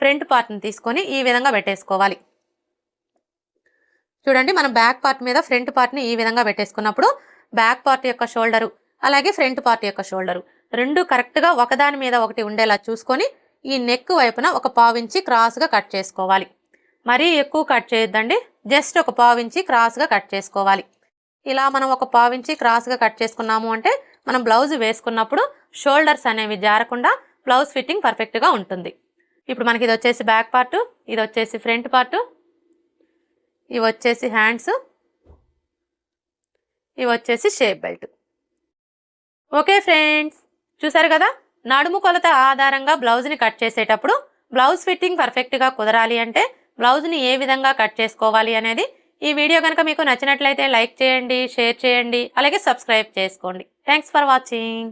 ఫ్రంట్ పార్ట్ని తీసుకొని ఈ విధంగా పెట్టేసుకోవాలి. చూడండి మనం బ్యాక్ పార్ట్ మీద ఫ్రంట్ పార్ట్ని ఈ విధంగా పెట్టేసుకున్నప్పుడు బ్యాక్ పార్ట్ యొక్క షోల్డరు అలాగే ఫ్రంట్ పార్ట్ యొక్క షోల్డరు రెండు కరెక్ట్గా ఒకదాని మీద ఒకటి ఉండేలా చూసుకొని ఈ నెక్ వైపున ఒక పావు ఇంచి క్రాస్గా కట్ చేసుకోవాలి. మరీ ఎక్కువ కట్ చేయొద్దండి, జస్ట్ ఒక పావు ఇంచి క్రాస్గా కట్ చేసుకోవాలి. ఇలా మనం ఒక పావు ఇంచి క్రాస్గా కట్ చేసుకున్నాము అంటే మనం బ్లౌజ్ వేసుకున్నప్పుడు షోల్డర్స్ అనేవి జారకుండా బ్లౌజ్ ఫిట్టింగ్ పర్ఫెక్ట్గా ఉంటుంది. ఇప్పుడు మనకి ఇది వచ్చేసి బ్యాక్ పార్ట్, ఇది వచ్చేసి ఫ్రంట్ పార్ట్, ఇవి వచ్చేసి హ్యాండ్స్, ఇవి వచ్చేసి షేప్ బెల్ట్. ఓకే ఫ్రెండ్స్, చూసారు కదా నడుము కొలత ఆధారంగా బ్లౌజ్ని కట్ చేసేటప్పుడు బ్లౌజ్ ఫిట్టింగ్ పర్ఫెక్ట్గా కుదరాలి అంటే బ్లౌజ్ని ఏ విధంగా కట్ చేసుకోవాలి అనేది ఈ వీడియో కనుక మీకు నచ్చినట్లయితే లైక్ చేయండి, షేర్ చేయండి, అలాగే సబ్స్క్రైబ్ చేసుకోండి. Thanks for watching.